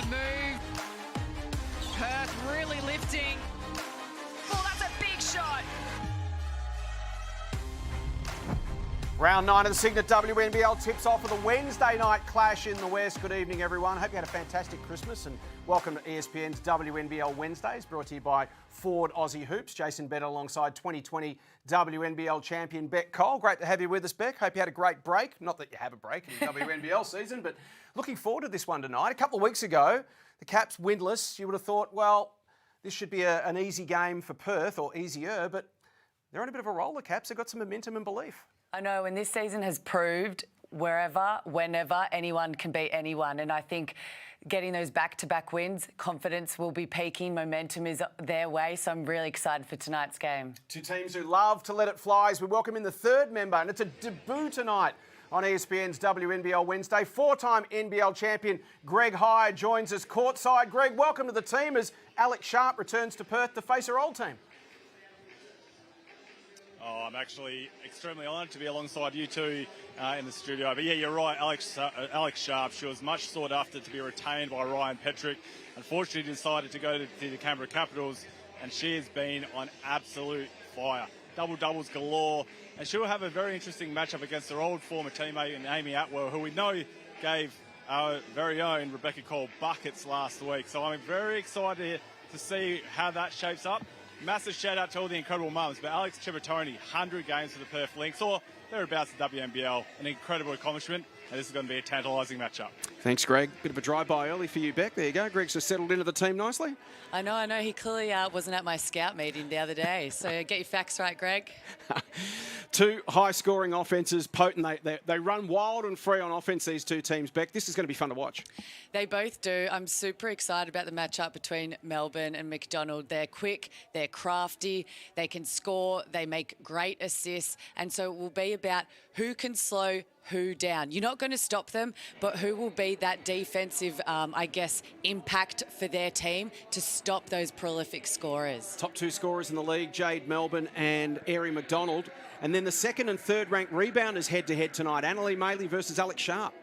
move. Perth really lifting. Oh, that's a big shot. Round 9 of the Cygnett WNBL tips off with a Wednesday night clash in the West. Good evening, everyone. Hope you had a fantastic Christmas and welcome to ESPN's WNBL Wednesdays, brought to you by Ford Aussie Hoops. Jason Bendat alongside 2020 WNBL champion Beck Cole. Great to have you with us, Beck. Hope you had a great break. Not that you have a break in the WNBL season, but looking forward to this one tonight. A couple of weeks ago, the Caps winless. You would have thought, well, this should be an easy game for Perth, or easier, but they're on a bit of a roll, the Caps. They've got some momentum and belief. I know, and this season has proved wherever, whenever, anyone can beat anyone. And I think getting those back-to-back wins, confidence will be peaking, momentum is their way. So I'm really excited for tonight's game. Two teams who love to let it fly as we welcome in the third member, and it's a debut tonight on ESPN's WNBL Wednesday. Four-time NBL champion Greg Hyde joins us courtside. Greg, welcome to the team as Alex Sharp returns to Perth to face her old team. Oh, I'm actually extremely honoured to be alongside you two in the studio. But yeah, you're right, Alex Sharp. She was much sought after to be retained by Ryan Petrick. Unfortunately, decided to go to the Canberra Capitals, and she has been on absolute fire. Double-doubles galore, and she'll have a very interesting matchup against her old former teammate Amy Atwell, who we know gave our very own Rebecca Cole buckets last week. So I'm very excited to see how that shapes up. Massive shout out to all the incredible mums, but Alex Chivatoni, 100 games for the Perth Lynx, or thereabouts at WNBL, an incredible accomplishment, and this is going to be a tantalising matchup. Thanks, Greg. Bit of a drive-by early for you, Beck. There you go. Greg's just settled into the team nicely. I know. He clearly wasn't at my scout meeting the other day. So get your facts right, Greg. Two high-scoring offences, potent. They run wild and free on offense, these two teams, Beck. This is going to be fun to watch. They both do. I'm super excited about the matchup between Melbourne and McDonald. They're quick, they're crafty, they can score, they make great assists, and so it will be about who can slow who down. You're not going to stop them, but who will be that defensive, impact for their team to stop those prolific scorers. Top two scorers in the league, Jade Melbourne and Aerie McDonald. And then the second and third ranked rebounders head-to-head tonight. Annalie Maley versus Alex Sharp.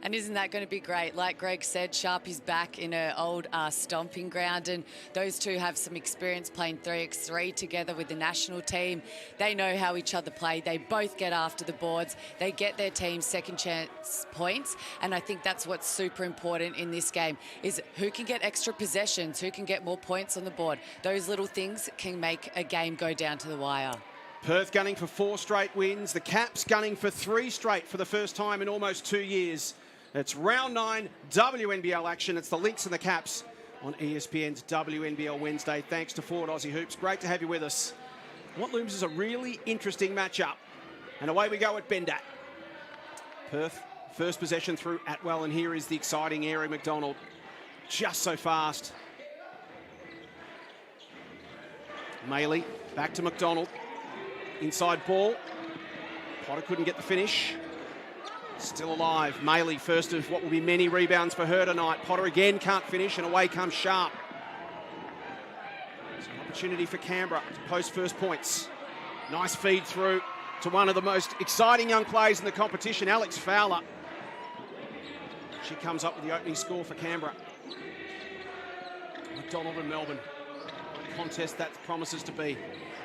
And isn't that going to be great? Like Greg said, Sharp is back in her old stomping ground, and those two have some experience playing 3x3 together with the national team. They know how each other play. They both get after the boards. They get their team second chance points, and I think that's what's super important in this game, is who can get extra possessions, who can get more points on the board. Those little things can make a game go down to the wire. Perth gunning for 4 straight wins. The Caps gunning for 3 straight for the first time in almost 2 years. It's round 9 WNBL action. It's the Lynx and the Caps on ESPN's WNBL Wednesday. Thanks to Ford Aussie Hoops. Great to have you with us. What looms is a really interesting matchup. And away we go at Bendat. Perth, first possession through Atwell, and here is the exciting Aerie McDonald. Just so fast. Maley, back to McDonald. Inside ball. Potter couldn't get the finish. Still alive. Maley, first of what will be many rebounds for her tonight. Potter again can't finish, and away comes Sharp. It's an opportunity for Canberra to post first points. Nice feed through to one of the most exciting young players in the competition, Alex Fowler. She comes up with the opening score for Canberra. McDonald and Melbourne. What a contest that promises to be.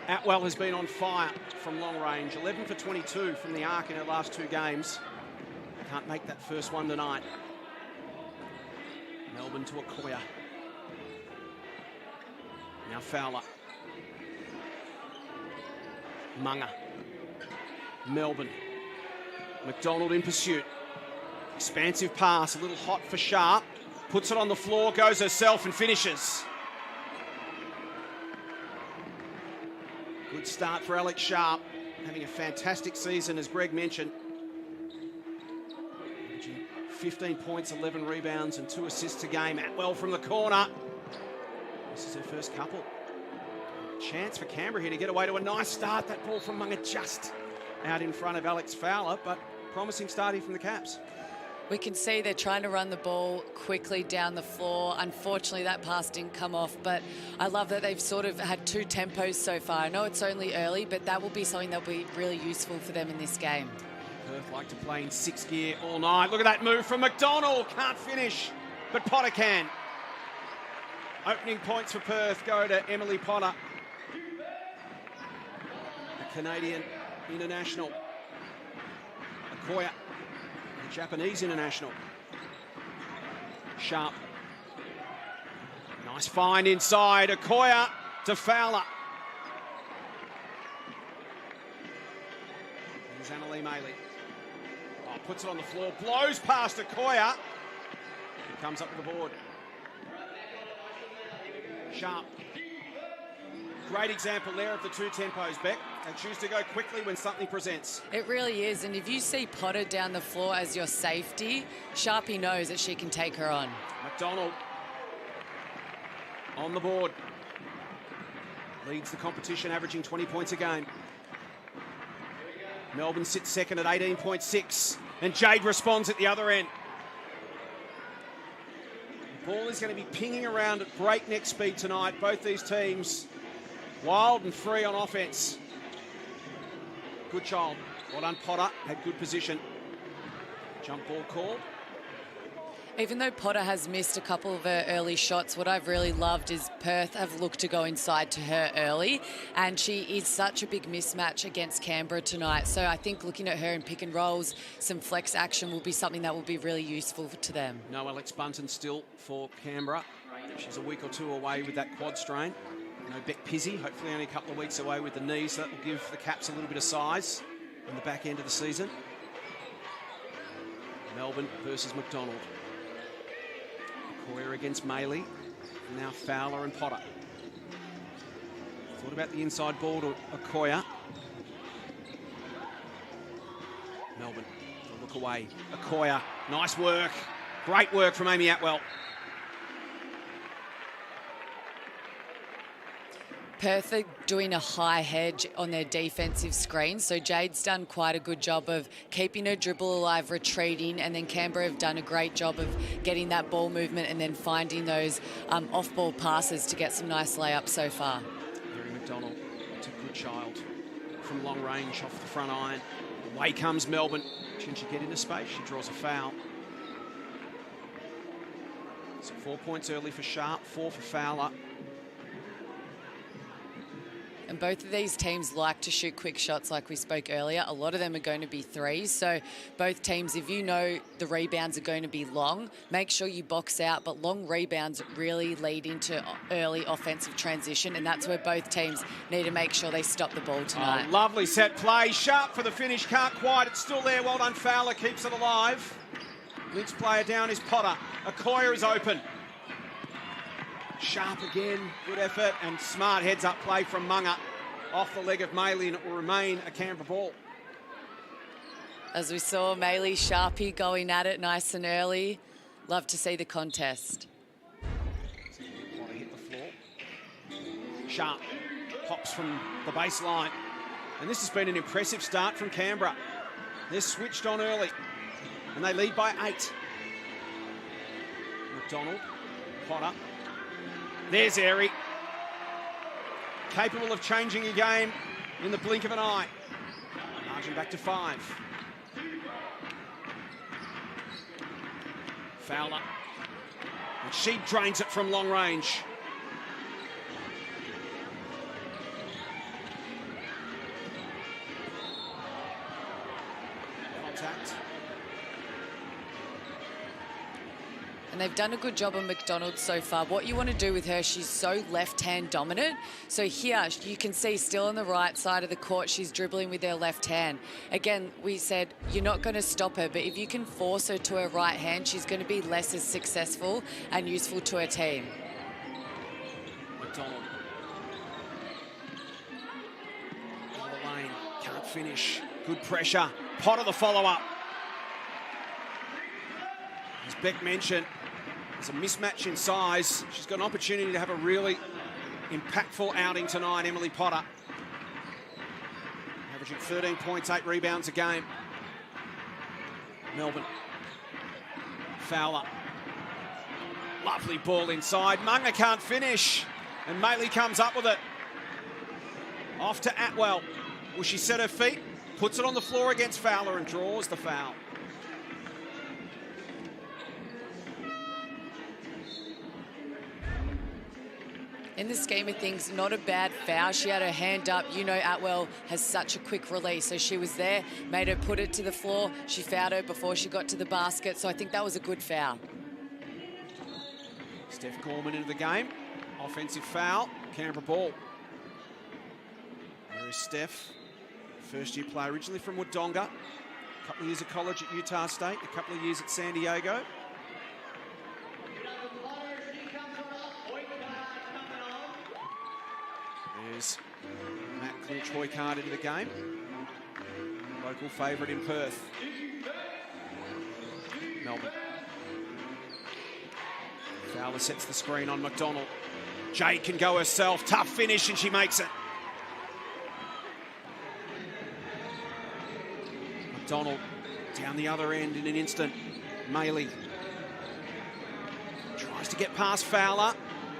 Atwell has been on fire from long range. 11 for 22 from the arc in her last 2 games. Can't make that first one tonight. Melbourne to Okoya. Now Fowler. Munga. Melbourne. McDonald in pursuit. Expansive pass, a little hot for Sharp. Puts it on the floor, goes herself and finishes. Good start for Alex Sharp. Having a fantastic season, as Greg mentioned. 15 points, 11 rebounds and 2 assists a game. Atwell from the corner. This is her first couple. Chance for Canberra here to get away to a nice start. That ball from Munga just out in front of Alex Fowler, but promising start here from the Caps. We can see they're trying to run the ball quickly down the floor. Unfortunately, that pass didn't come off, but I love that they've sort of had 2 tempos so far. I know it's only early, but that will be something that'll be really useful for them in this game. Perth like to play in 6th gear all night. Look at that move from McDonald. Can't finish, but Potter can. Opening points for Perth go to Emily Potter, the Canadian international. Okoya, the Japanese international. Sharp. Nice find inside. Okoya to Fowler. Here's Annalie Maley. Oh, puts it on the floor, blows past Okoya. He comes up with the board. Sharp. Great example there of the two tempos, Beck. They choose to go quickly when something presents. It really is, and if you see Potter down the floor as your safety, Sharpie knows that she can take her on. McDonald on the board. Leads the competition, averaging 20 points a game. Melbourne sits second at 18.6, and Jade responds at the other end. The ball is going to be pinging around at breakneck speed tonight. Both these teams wild and free on offense. Good child. Well done, Potter. Had good position. Jump ball called. Even though Potter has missed a couple of her early shots, what I've really loved is Perth have looked to go inside to her early, and she is such a big mismatch against Canberra tonight. So I think looking at her in pick and rolls, some flex action will be something that will be really useful to them. No Alex Bunton still for Canberra. She's a week or two away with that quad strain. No Beck Pizzi, hopefully only a couple of weeks away with the knee, so that will give the Caps a little bit of size in the back end of the season. Melbourne versus McDonald. Okoya against Maley. Now Fowler and Potter. Thought about the inside ball to Okoya. Melbourne, a look away. Okoya, nice work. Great work from Amy Atwell. Perth are doing a high hedge on their defensive screen, so Jade's done quite a good job of keeping her dribble alive, retreating, and then Canberra have done a great job of getting that ball movement and then finding those off-ball passes to get some nice layups so far. Mary McDonald, it's a good child from long range off the front iron. Away comes Melbourne. Can she get into space? She draws a foul. So 4 points early for Sharp, 4 for Fowler. And both of these teams like to shoot quick shots like we spoke earlier. A lot of them are going to be threes. So both teams, if you know the rebounds are going to be long, make sure you box out. But long rebounds really lead into early offensive transition. And that's where both teams need to make sure they stop the ball tonight. Oh, lovely set play. Sharp for the finish. Can't quite. It's still there. Well done, Fowler. Keeps it alive. Lynx player down is Potter. Okoya is open. Sharp again, good effort, and smart heads-up play from Munga off the leg of Maley, and it will remain a Canberra ball. As we saw, Maley Sharpie going at it nice and early. Love to see the contest. Potter hit the floor. Sharp pops from the baseline, and this has been an impressive start from Canberra. They're switched on early, and they lead by 8. McDonald, Potter. There's Airy. Capable of changing a game in the blink of an eye. Margin back to 5. Fowler. And she drains it from long range. Contact. And they've done a good job on McDonald so far. What you want to do with her, she's so left-hand dominant. So here, you can see still on the right side of the court, she's dribbling with her left hand. Again, we said you're not going to stop her, but if you can force her to her right hand, she's going to be less as successful and useful to her team. McDonald. On the lane, can't finish. Good pressure. Potter the follow-up. As Beck mentioned, there's a mismatch in size. She's got an opportunity to have a really impactful outing tonight, Emily Potter. Averaging 13 points, 8 rebounds a game. Melbourne. Fowler. Lovely ball inside. Munga can't finish. And Maley comes up with it. Off to Atwell. Will she set her feet? Puts it on the floor against Fowler and draws the foul. In the scheme of things, not a bad foul. She had her hand up. You know Atwell has such a quick release, so she was there, made her put it to the floor. She fouled her before she got to the basket, so I think that was a good foul. Steph Gorman into the game. Offensive foul. Canberra ball. There is Steph. First-year player, originally from Wodonga. A couple of years of college at Utah State. A couple of years at San Diego. There's Matt Clinch-Hoycard into the game. Local favourite in Perth. Melbourne. Fowler sets the screen on McDonald. Jade can go herself. Tough finish, and she makes it. McDonald down the other end in an instant. Maley tries to get past Fowler.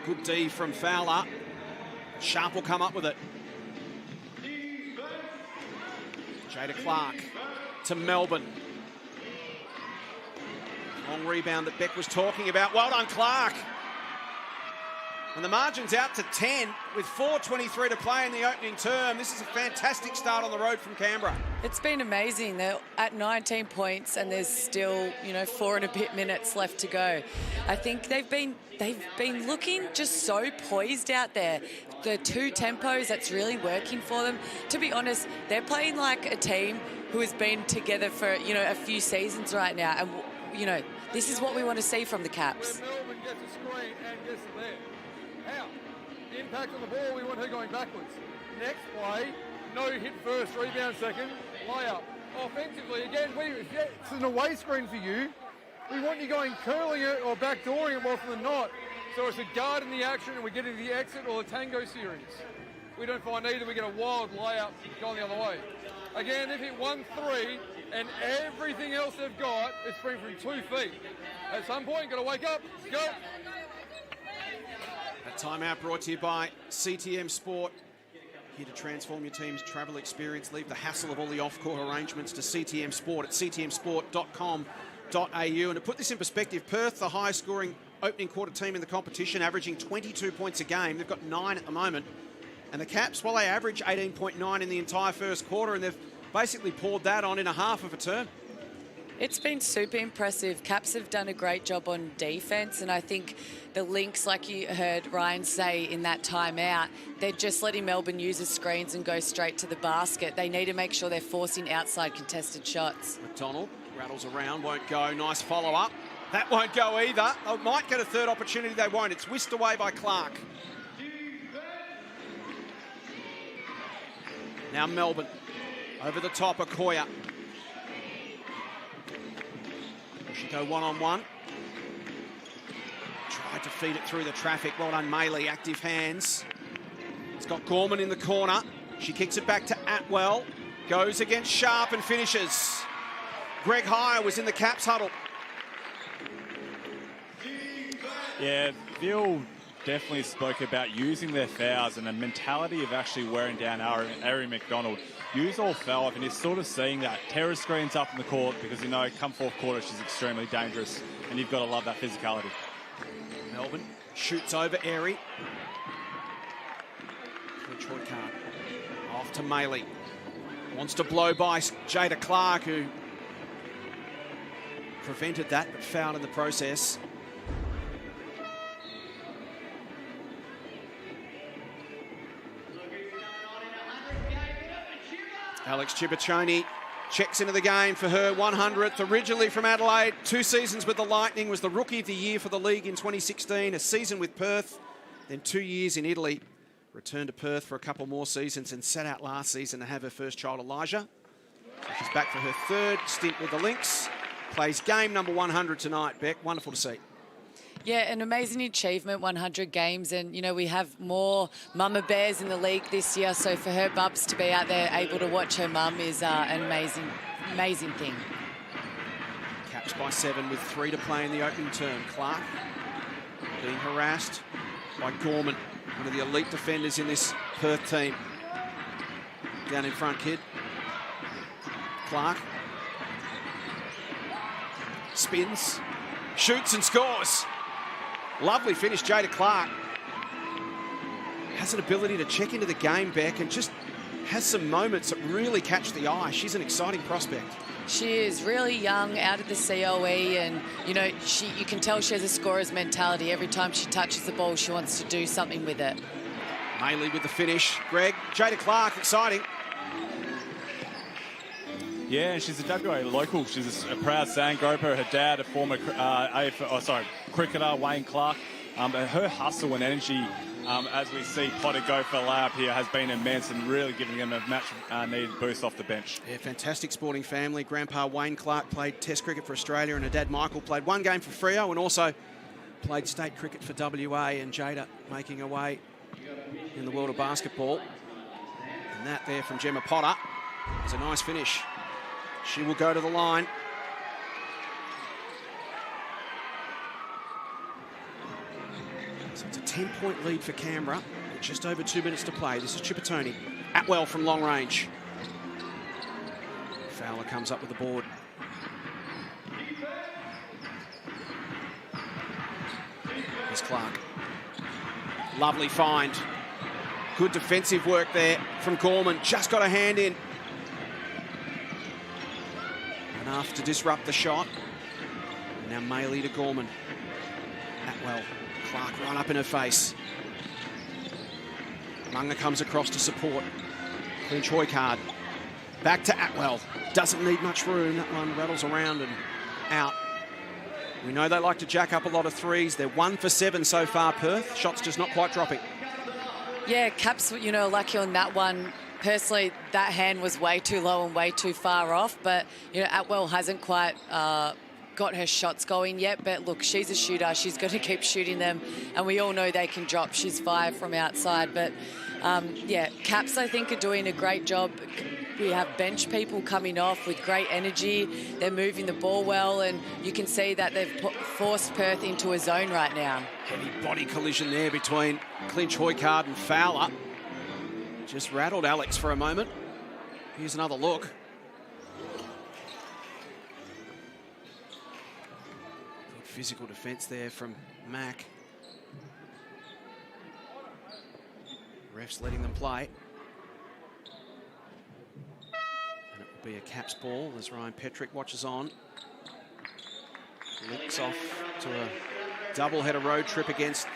Good D from Fowler. Sharp will come up with it. Jada Clark to Melbourne. Long rebound that Beck was talking about. Well done, Clark. And the margin's out to 10 with 4:23 to play in the opening term. This is a fantastic start on the road from Canberra. It's been amazing. They're at 19 points and there's still, 4 and a bit minutes left to go. I think they've been looking just so poised out there. The two tempos, that's really working for them. To be honest, they're playing like a team who has been together for, a few seasons right now. And, this is what we want to see from the Caps. Melbourne gets a screen and gets it there. How? The impact on the ball, we want her going backwards. Next play, no hit first, rebound second, layup. Offensively, again, it's an away screen for you. We want you going curling it or backdooring it more often than not. So it's a guard in the action and we get into the exit or the tango series. We don't find either, we get a wild layup going the other way. Again, they've hit 1-3 and everything else they've got is free from 2 feet. At some point, got to wake up, go. A timeout brought to you by CTM Sport. Here to transform your team's travel experience. Leave the hassle of all the off-court arrangements to CTM Sport at ctmsport.com.au. And to put this in perspective, Perth, the highest scoring opening quarter team in the competition, averaging 22 points a game. They've got 9 at the moment. And the Caps, well, they average 18.9 in the entire first quarter, and they've basically poured that on in a half of a term. It's been super impressive. Caps have done a great job on defence, and I think the Lynx, like you heard Ryan say in that timeout, they're just letting Melbourne use the screens and go straight to the basket. They need to make sure they're forcing outside contested shots. McDonald rattles around, won't go. Nice follow-up. That won't go either. They might get a third opportunity, they won't. It's whisked away by Clark. Now Melbourne. Over the top, Okoya. Should go one-on-one. Tried to feed it through the traffic. Well done, Maley. Active hands. It's got Gorman in the corner. She kicks it back to Atwell. Goes against Sharp and finishes. Greg Hire was in the Caps huddle. Yeah, Bill definitely spoke about using their fouls and the mentality of actually wearing down Ari McDonald. Use all foul up, and he's sort of seeing that. Terror screens up in the court because, come fourth quarter, she's extremely dangerous, and you've got to love that physicality. Melbourne shoots over Airy. Troy can't. Off to Maley. Wants to blow by Jada Clark, who prevented that, but fouled in the process. Alex Chibachoni checks into the game for her 100th, originally from Adelaide. 2 seasons with the Lightning, was the Rookie of the Year for the league in 2016, a season with Perth, then 2 years in Italy. Returned to Perth for a couple more seasons and sat out last season to have her first child, Elijah. So she's back for her 3rd stint with the Lynx. Plays game number 100 tonight, Beck. Wonderful to see. Yeah, an amazing achievement, 100 games. And, we have more Mama Bears in the league this year. So for her bubs to be out there able to watch her mum is an amazing thing. Caps by 7 with 3 to play in the opening term. Clark being harassed by Gorman, one of the elite defenders in this Perth team. Down in front, kid. Clark spins, shoots and scores. Lovely finish, Jada Clark. has an ability to check into the game, Beck, and just has some moments that really catch the eye. She's an exciting prospect. She is really young, out of the COE, and you know you can tell she has a scorer's mentality. Every time she touches the ball, she wants to do something with it. Maley with the finish. Greg, Jada Clark, exciting. Yeah, and she's a WA local. She's a proud Sandgroper. Her dad, a former cricketer, Wayne Clark. Her hustle and energy, as we see Potter go for a layup here, has been immense and really giving them a much-needed boost off the bench. Yeah, fantastic sporting family. Grandpa Wayne Clark played Test cricket for Australia, and her dad Michael played one game for Freo and also played state cricket for WA. And Jada making her way in the world of basketball. And that there from Gemma Potter is a nice finish. She will go to the line. So it's a 10-point lead for Canberra with just over 2 minutes to play. This is Chippertoni. Atwell from long range. Fowler comes up with the board. Here's Clark. Lovely find. Good defensive work there from Gorman. Just got a hand in. Enough to disrupt the shot. Now Maley to Gorman. Atwell. Clark right up in her face. Munga comes across to support. Clinch Hoycard. Back to Atwell. Doesn't need much room. That one rattles around and out. We know they like to jack up a lot of threes. They're 1 for 7 so far, Perth. Shots just not quite dropping. Yeah, Caps, you know, lucky on that one. Personally, that hand was way too low and way too far off. But, you know, Atwell hasn't quite got her shots going yet. But, look, she's a shooter. She's going to keep shooting them. And we all know they can drop. She's 5 from outside. But, yeah, Caps, I think, are doing a great job. We have bench people coming off with great energy. They're moving the ball well. And you can see that they've forced Perth into a zone right now. Heavy body collision there between Clinch Hoycard and Fowler. Just rattled Alex for a moment. Here's another look. Good physical defence there from Mack. Refs letting them play. And it will be a Caps ball as Ryan Petrick watches on. Looks off to a double-header road trip against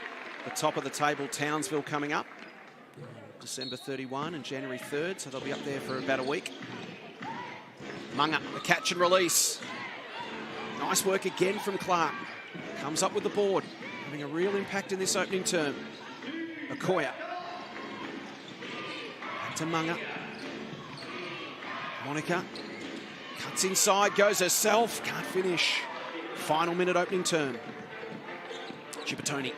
the top of the table, Townsville, coming up. December 31 and January 3rd, so they'll be up there for about a week. Munga, the catch and release. Nice work again from Clark. Comes up with the board, having a real impact in this opening term. Okoya. Back to Munga. Monica cuts inside, goes herself, can't finish. Final minute opening term. Chippertoni.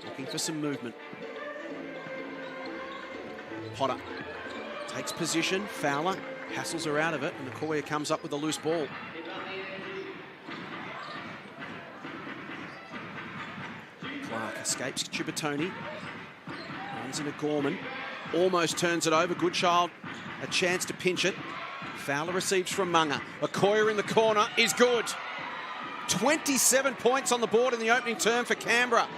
Looking for some movement. Potter takes position. Fowler hassles her out of it, and Okoya comes up with a loose ball. Clark escapes Chippertoni. Runs into Gorman. Almost turns it over. Goodchild, a chance to pinch it. Fowler receives from Munga. Okoya in the corner is good. 27 points on the board in the opening term for Canberra.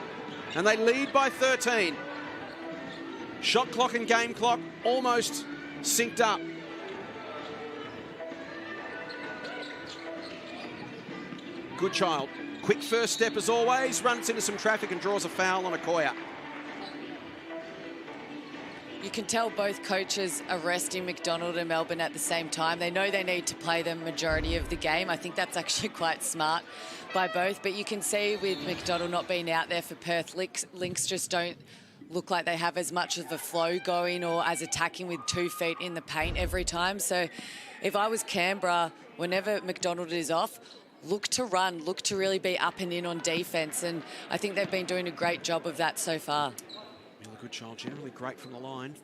And they lead by 13. Shot clock and game clock almost synced up. Goodchild, quick first step as always, runs into some traffic and draws a foul on Okoya. You can tell both coaches are resting McDonald and Melbourne at the same time. They know they need to play the majority of the game. I think that's actually quite smart by both. But you can see with McDonald not being out there for Perth, Lynx just don't look like they have as much of a flow going or as attacking with 2 feet in the paint every time. So if I was Canberra, whenever McDonald is off, look to run, look to really be up and in on defence. And I think they've been doing a great job of that so far. Miller Goodchild generally great from the line.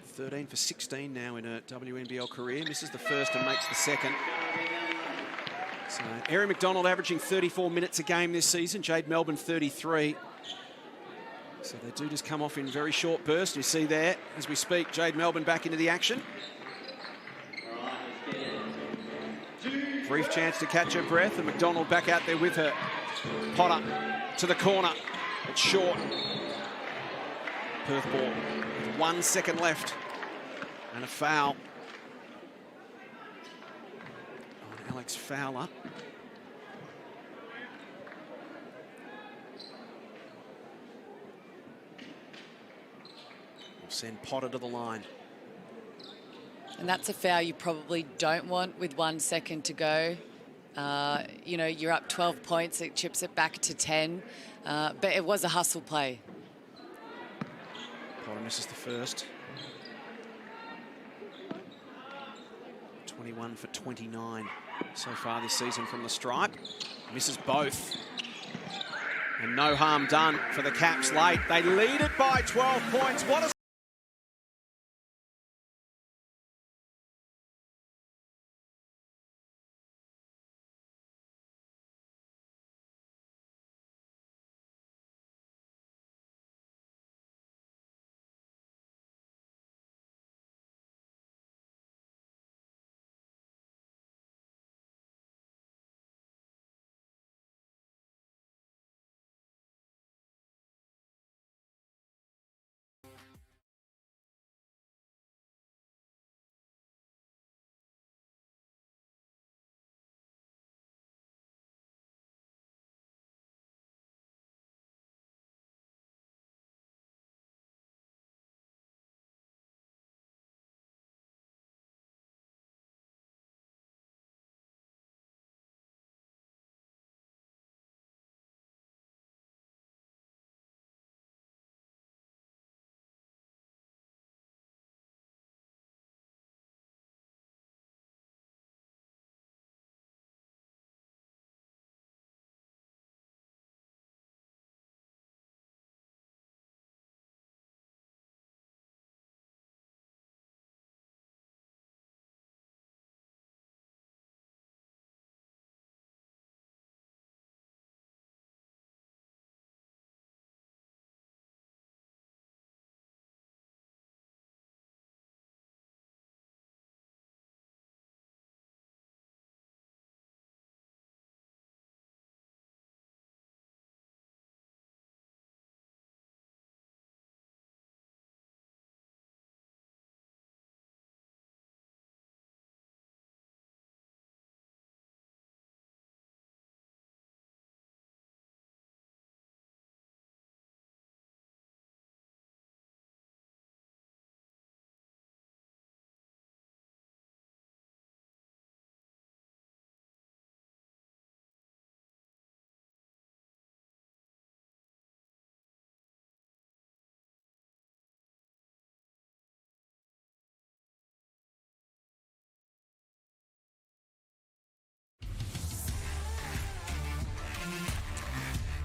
13 for 16 now in her WNBL career. Misses the first and makes the second. So Erin McDonald averaging 34 minutes a game this season. Jade Melbourne 33. So they do just come off in very short bursts. You see there, as we speak, Jade Melbourne back into the action. Brief chance to catch her breath, and McDonald back out there with her. Potter to the corner. It's short. Perth ball with 1 second left. And a foul on Alex Fowler. We'll send Potter to the line. And that's a foul you probably don't want with 1 second to go. You know, you're up 12 points, it chips it back to 10. But it was a hustle play. Potter misses the first. 21 for 29 so far this season from the stripe. Misses both. And no harm done for the Caps late. They lead it by 12 points. What a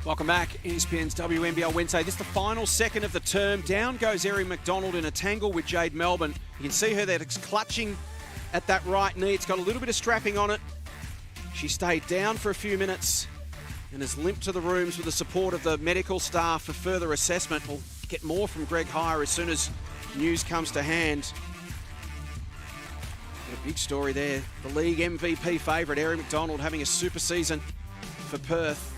Welcome back, ESPN's WNBL Wednesday. This is the final second of the term. Down goes Erin McDonald in a tangle with Jade Melbourne. You can see her there clutching at that right knee. It's got a little bit of strapping on it. She stayed down for a few minutes and has limped to the rooms with the support of the medical staff for further assessment. We'll get more from Greg Heyer as soon as news comes to hand. But a big story there. The league MVP favourite, Erin McDonald, having a super season for Perth.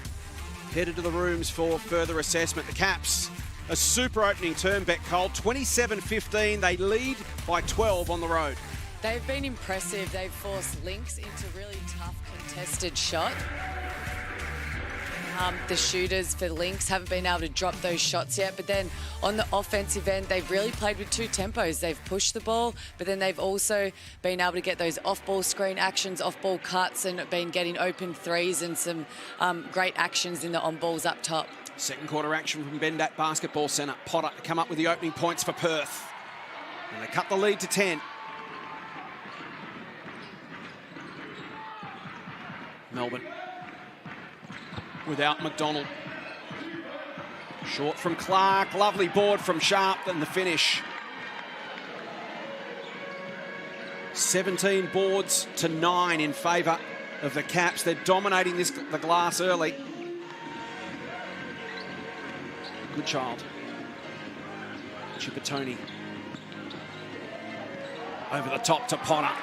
Headed to the rooms for further assessment. The Caps, a super opening term, Bet Cole, 27-15. They lead by 12 on the road. They've been impressive. They've forced Lynx into really tough contested shot. The shooters for Lynx haven't been able to drop those shots yet, but then on the offensive end, they've really played with two tempos. They've pushed the ball, but then they've also been able to get those off-ball screen actions, off-ball cuts, and been getting open threes and some great actions in the on-balls up top. Second quarter action from Bendat Basketball Centre. Potter to come up with the opening points for Perth. And they cut the lead to 10. Melbourne without McDonald. Short from Clark, lovely board from Sharp, and the finish. 17 boards to 9 in favour of the Caps. They're dominating the glass early. Good child. Chipatoni. Over the top to Potter.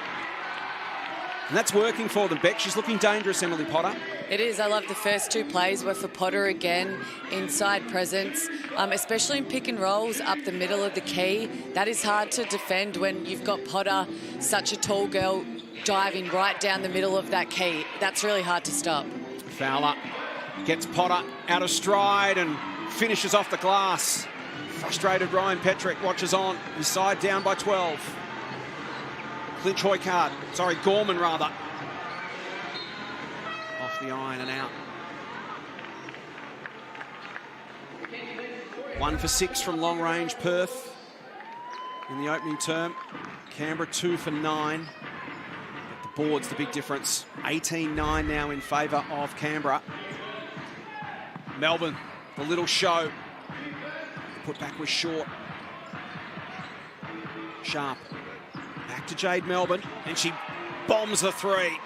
And that's working for them, Beck. She's looking dangerous, Emily Potter. It is. I love the first two plays were for Potter again, inside presence, especially in pick and rolls up the middle of the key. That is hard to defend when you've got Potter, such a tall girl, diving right down the middle of that key. That's really hard to stop. Fowler gets Potter out of stride and finishes off the glass. Frustrated Ryan Petrick watches on. His side down by 12. Gorman rather. Off the iron and out. 1 for 6 from long range, Perth in the opening term. Canberra 2 for 9. But the board's the big difference. 18-9 now in favour of Canberra. Melbourne, the little show. The putback was short. Sharp. Back to Jade Melbourne, and she bombs the three.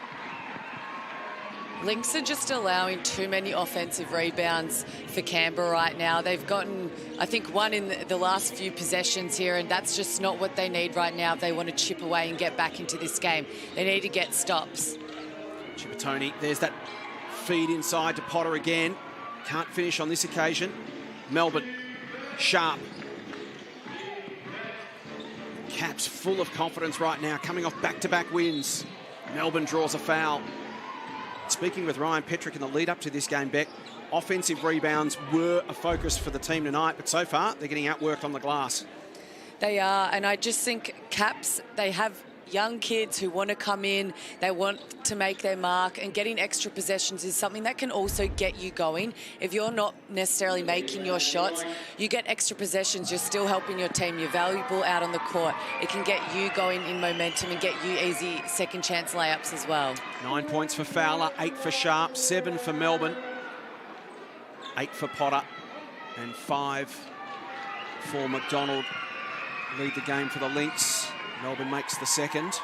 Lynx are just allowing too many offensive rebounds for Canberra right now. They've gotten, I think, one in the last few possessions here, and that's just not what they need right now if they want to chip away and get back into this game. They need to get stops. Chipatoni, there's that feed inside to Potter again. Can't finish on this occasion. Melbourne, Sharp. Caps full of confidence right now, coming off back-to-back wins. Melbourne draws a foul. Speaking with Ryan Petrick in the lead up to this game, Beck, offensive rebounds were a focus for the team tonight, but so far they're getting outworked on the glass. They are, and I just think Caps, they have young kids who want to come in, they want to make their mark, and getting extra possessions is something that can also get you going. If you're not necessarily making your shots, you get extra possessions, you're still helping your team, you're valuable out on the court. It can get you going in momentum and get you easy second chance layups as well. 9 points for Fowler, 8 for Sharp, 7 for Melbourne, 8 for Potter, and 5 for McDonald. Lead the game for the Lynx. Melbourne makes the second.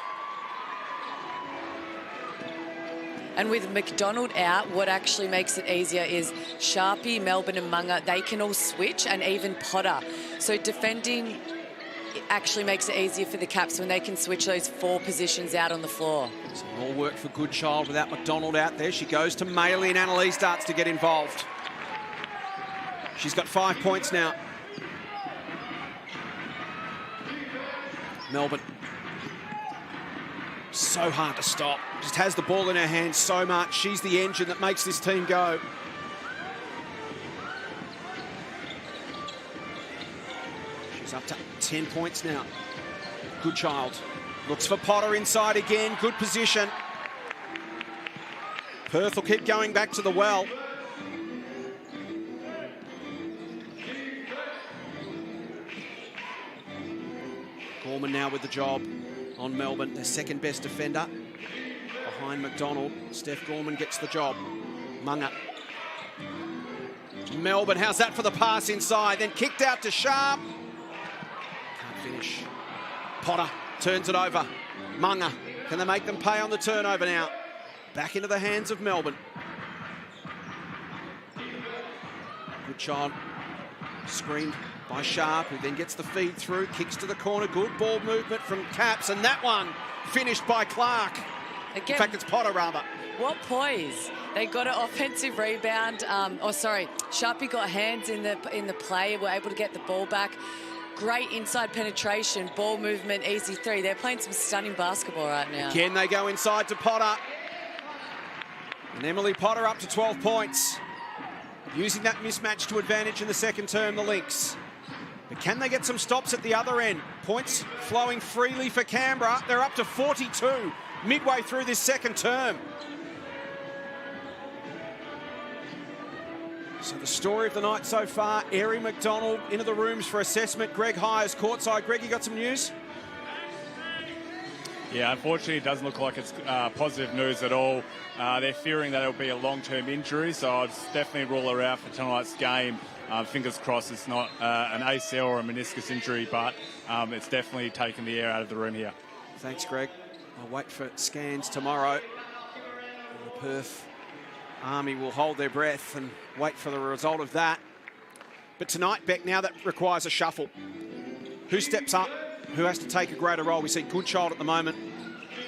And with McDonald out, what actually makes it easier is Sharpie, Melbourne and Munga, they can all switch, and even Potter. So defending actually makes it easier for the Caps when they can switch those 4 positions out on the floor. So more work for Goodchild without McDonald out there. She goes to Maley and Annalise starts to get involved. She's got 5 points now. Melbourne, so hard to stop. Just has the ball in her hands so much. She's the engine that makes this team go. She's up to 10 points now. Goodchild looks for Potter inside again. Good position. Perth will keep going back to the well. Gorman now with the job on Melbourne, their second best defender. Behind McDonald, Steph Gorman gets the job. Munga. Melbourne, how's that for the pass inside? Then kicked out to Sharp. Can't finish. Potter turns it over. Munga, can they make them pay on the turnover now? Back into the hands of Melbourne. Goodchild screened by Sharp, who then gets the feed through, kicks to the corner. Good ball movement from Caps, and that one finished by Clark. Again, in fact, it's Potter rather. What poise. They got an offensive rebound. Sharpie got hands in the play, were able to get the ball back. Great inside penetration, ball movement, easy three. They're playing some stunning basketball right now. Again, they go inside to Potter. And Emily Potter up to 12 points. Using that mismatch to advantage in the second term, the Lynx. But can they get some stops at the other end? Points flowing freely for Canberra. They're up to 42 midway through this second term. So the story of the night so far, Erin McDonald into the rooms for assessment. Greg Hires courtside. Greg, you got some news? Yeah, unfortunately, it doesn't look like it's positive news at all. They're fearing that it'll be a long-term injury, so I'd definitely rule her out for tonight's game. Fingers crossed it's not an ACL or a meniscus injury, but it's definitely taken the air out of the room here. Thanks, Greg. I'll wait for scans tomorrow. And the Perth Army will hold their breath and wait for the result of that. But tonight, Beck, now that requires a shuffle. Who steps up? Who has to take a greater role? We see Goodchild at the moment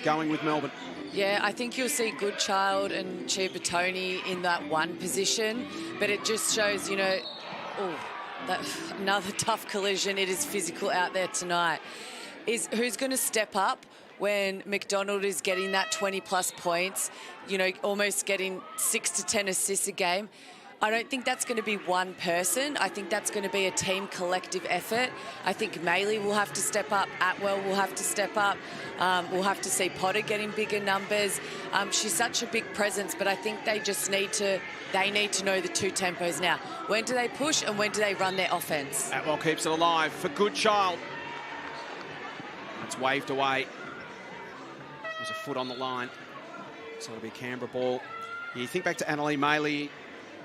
going with Melbourne. Yeah, I think you'll see Goodchild and Chiabatoni in that one position, but it just shows, you know, another tough collision. It is physical out there tonight. Who's going to step up when McDonald is getting that 20-plus points, you know, almost getting 6 to 10 assists a game? I don't think that's going to be one person. I think that's going to be a team collective effort. I think Maley will have to step up. Atwell will have to step up. We'll have to see Potter getting bigger numbers. She's such a big presence, but I think they need to know the two tempos now. When do they push and when do they run their offense? Atwell keeps it alive for Goodchild. It's waved away. There's a foot on the line. So it'll be a Canberra ball. You think back to Annalee Maley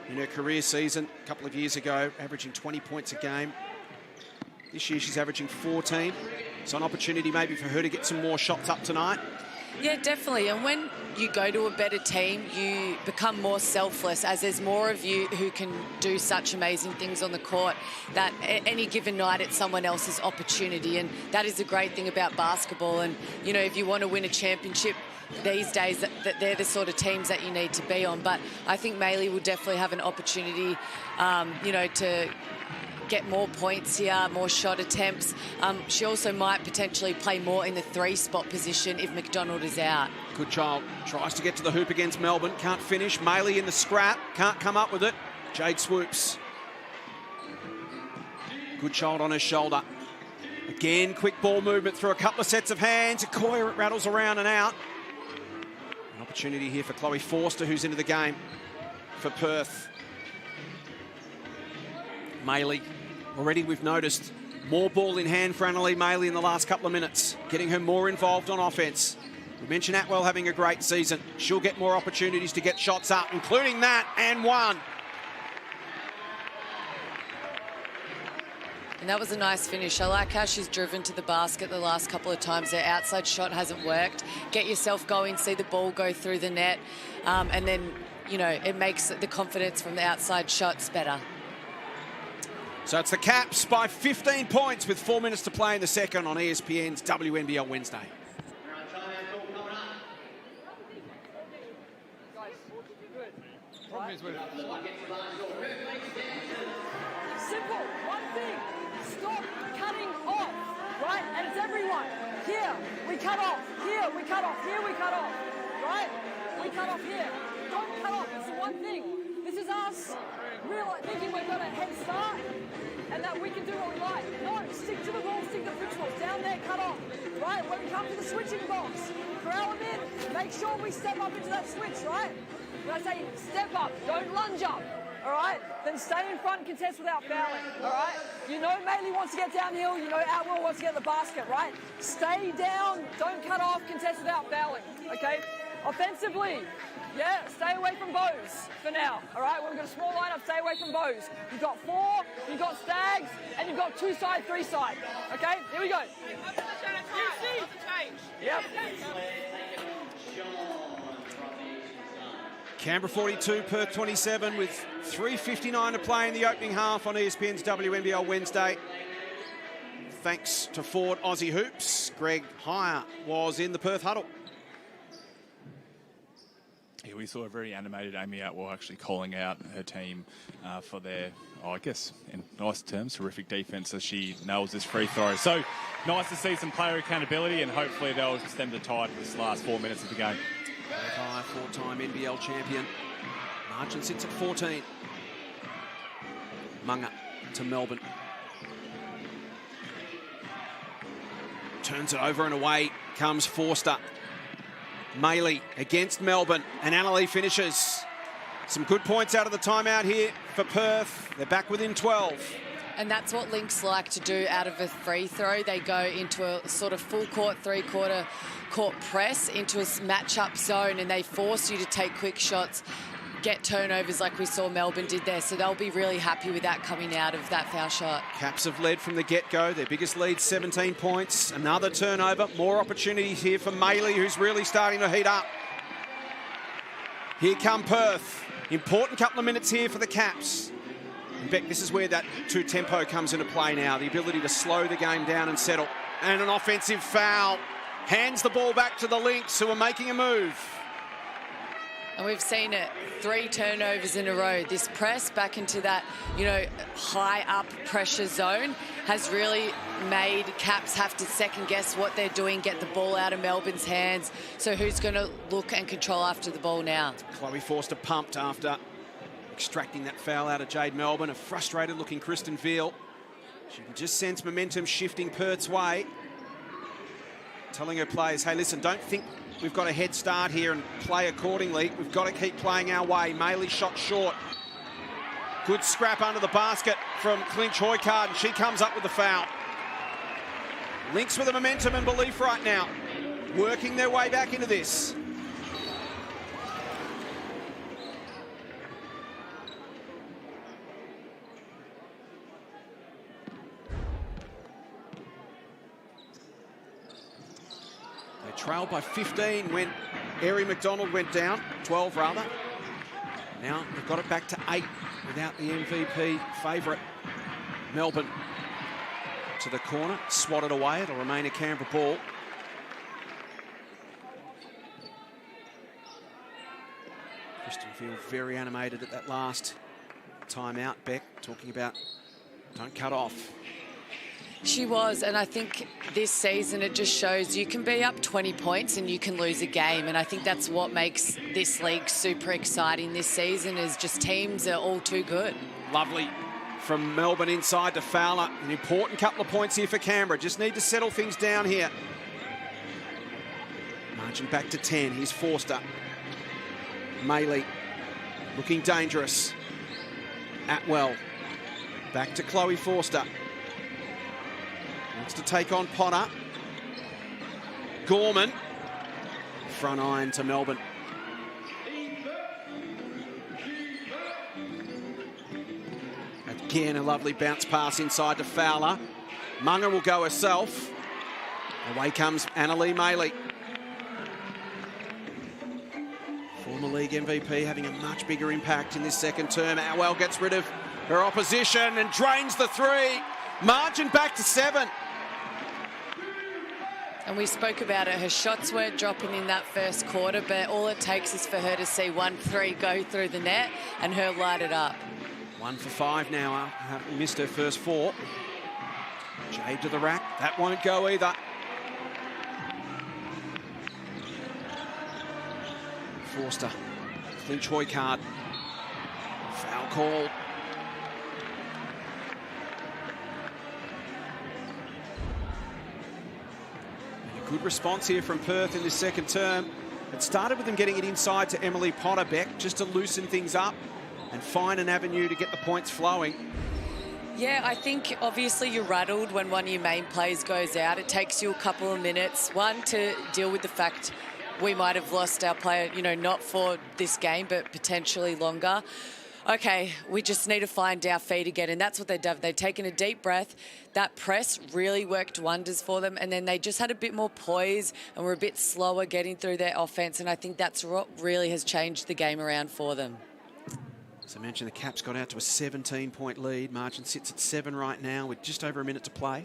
in her career season a couple of years ago, averaging 20 points a game. This year she's averaging 14. So an opportunity maybe for her to get some more shots up tonight. Yeah, definitely. And when you go to a better team, you become more selfless, as there's more of you who can do such amazing things on the court that any given night it's someone else's opportunity. And that is the great thing about basketball. And, you know, if you want to win a championship these days, that they're the sort of teams that you need to be on. But I think Maley will definitely have an opportunity, you know, to get more points here, more shot attempts. She also might potentially play more in the 3-spot position if McDonald is out. Goodchild tries to get to the hoop against Melbourne, can't finish. Maley in the scrap, can't come up with it. Jade swoops. Goodchild on her shoulder. Again, quick ball movement through a couple of sets of hands. Okoye rattles around and out. An opportunity here for Chloe Forster, who's into the game for Perth. Maley, already we've noticed more ball in hand for Annalee Maley in the last couple of minutes, getting her more involved on offense. We mentioned Atwell having a great season. She'll get more opportunities to get shots up, including that, and one. And that was a nice finish. I like how she's driven to the basket the last couple of times. Their outside shot hasn't worked. Get yourself going, see the ball go through the net, and then, you know, it makes the confidence from the outside shots better. So it's the Caps by 15 points with 4 minutes to play in the second on ESPN's WNBL Wednesday. Simple, one thing, stop cutting off, right? And it's everyone. Here, we cut off. Here, we cut off. Here, we cut off, right? We cut off here. Don't cut off, it's the one thing. This is us thinking we've got a head start and that we can do what we like. No, stick to the ball, stick to the principles. Down there, cut off, right? When we come to the switching box, corral them in, make sure we step up into that switch, right? When I say step up, don't lunge up. All right? Then stay in front and contest without fouling, all right? You know Maley wants to get downhill, you know Atwell wants to get the basket, right? Stay down, don't cut off, contest without fouling, okay? Offensively, yeah, stay away from bows for now, all right? We've got a small lineup, stay away from bows. You've got 4, you've got stags, and you've got 2-side, 3-side, okay? Here we go. Yep. Canberra 42, Perth 27 with 3:59 to play in the opening half on ESPN's WNBL Wednesday. Thanks to Ford Aussie Hoops. Greg Heyer was in the Perth huddle. Yeah, we saw a very animated Amy Atwell actually calling out her team for their, I guess, in nice terms, terrific defence as she nails this free throw. So nice to see some player accountability, and hopefully they'll extend the tide in this last 4 minutes of the game. High, 4-time NBL champion. Margin sits at 14. Munga to Melbourne. Turns it over and away comes Forster. Maley against Melbourne, and Annalee finishes. Some good points out of the timeout here for Perth. They're back within 12. And that's what Lynx like to do out of a free throw. They go into a sort of full court, 3/4 court press into a match-up zone, and they force you to take quick shots, get turnovers like we saw Melbourne did there. So they'll be really happy with that coming out of that foul shot. Caps have led from the get-go. Their biggest lead, 17 points. Another turnover. More opportunities here for Maley, who's really starting to heat up. Here come Perth. Important couple of minutes here for the Caps. In fact, this is where that two-tempo comes into play now. The ability to slow the game down and settle. And an offensive foul. Hands the ball back to the Lynx, who are making a move. And we've seen it, 3 turnovers in a row. This press back into that, high up pressure zone has really made Caps have to second guess what they're doing, get the ball out of Melbourne's hands. So who's going to look and control after the ball now? Chloe Forster pumped after extracting that foul out of Jade Melbourne. A frustrated looking Kristen Veal. She can just sense momentum shifting Perth's way. Telling her players, hey, listen, don't think we've got a head start here and play accordingly. We've got to keep playing our way. Maley shot short. Good scrap under the basket from Clinch Hoycard, and she comes up with the foul. Lynx with the momentum and belief right now, working their way back into this. Trailed by 15 when Erie McDonald went down, 12 rather. Now they've got it back to 8 without the MVP favourite. Melbourne to the corner, swatted away. It'll remain a Canberra ball. Kristen Veal very animated at that last timeout. Beck talking about don't cut off. She was, and I think this season it just shows you can be up 20 points and you can lose a game, and I think that's what makes this league super exciting this season is just teams are all too good. Lovely from Melbourne inside to Fowler. An important couple of points here for Canberra. Just need to settle things down here. Margin back to 10. Here's Forster. Maley looking dangerous. Atwell back to Chloe Forster. Wants to take on Potter. Gorman. Front iron to Melbourne. Again, a lovely bounce pass inside to Fowler. Munga will go herself. Away comes Annalee Maley. Former league MVP having a much bigger impact in this second term. Atwell gets rid of her opposition and drains the 3. Margin back to 7. And we spoke about it, her shots weren't dropping in that first quarter, but all it takes is for her to see 1-3 go through the net and her light it up. 1 for 5 now, having missed her first 4. Jade to the rack, that won't go either. Forster, Clinch Hoycard, foul call. Good response here from Perth in this second term. It started with them getting it inside to Emily Potter, Beck, just to loosen things up and find an avenue to get the points flowing. Yeah, I think obviously you're rattled when one of your main players goes out. It takes you a couple of minutes, one, to deal with the fact we might have lost our player, not for this game, but potentially longer. Okay, we just need to find our feet again, and that's what they've done. They've taken a deep breath. That press really worked wonders for them, and then they just had a bit more poise and were a bit slower getting through their offense, and I think that's what really has changed the game around for them. As I mentioned, the Caps got out to a 17-point lead. Margin sits at 7 right now with just over a minute to play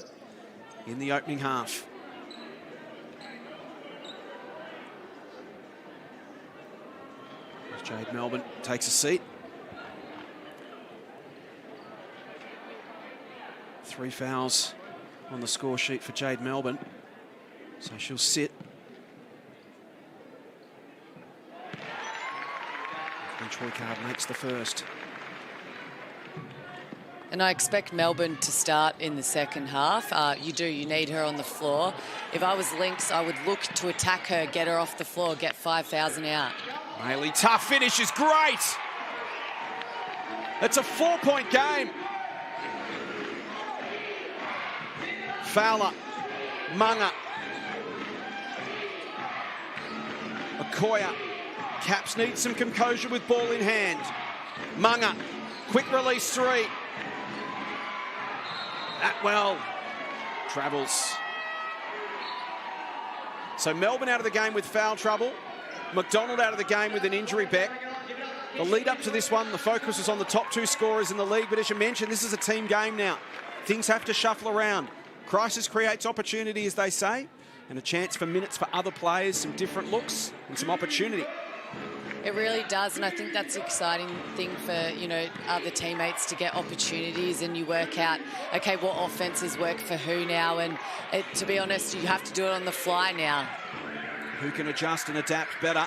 in the opening half. As Jade Melbourne takes a seat. 3 fouls on the score sheet for Jade Melbourne, so she'll sit. And Troy Card makes the first. And I expect Melbourne to start in the second half. You need her on the floor. If I was Lynx, I would look to attack her, get her off the floor, get 5,000 out. Maley, tough finish is great. It's a 4-point game. Fowler, Munga, Okoya. Caps need some composure with ball in hand. Munga, quick release 3. Atwell travels. So Melbourne out of the game with foul trouble. McDonald out of the game with an injury, Beck. The lead up to this one, the focus was on the top 2 scorers in the league, but as you mentioned, this is a team game now. Things have to shuffle around. Crisis creates opportunity, as they say. and a chance for minutes for other players, some different looks and some opportunity. It really does, and I think that's an exciting thing for, you know, other teammates to get opportunities, and you work out, okay, what offenses work for who now, and to be honest, you have to do it on the fly now. Who can adjust and adapt better?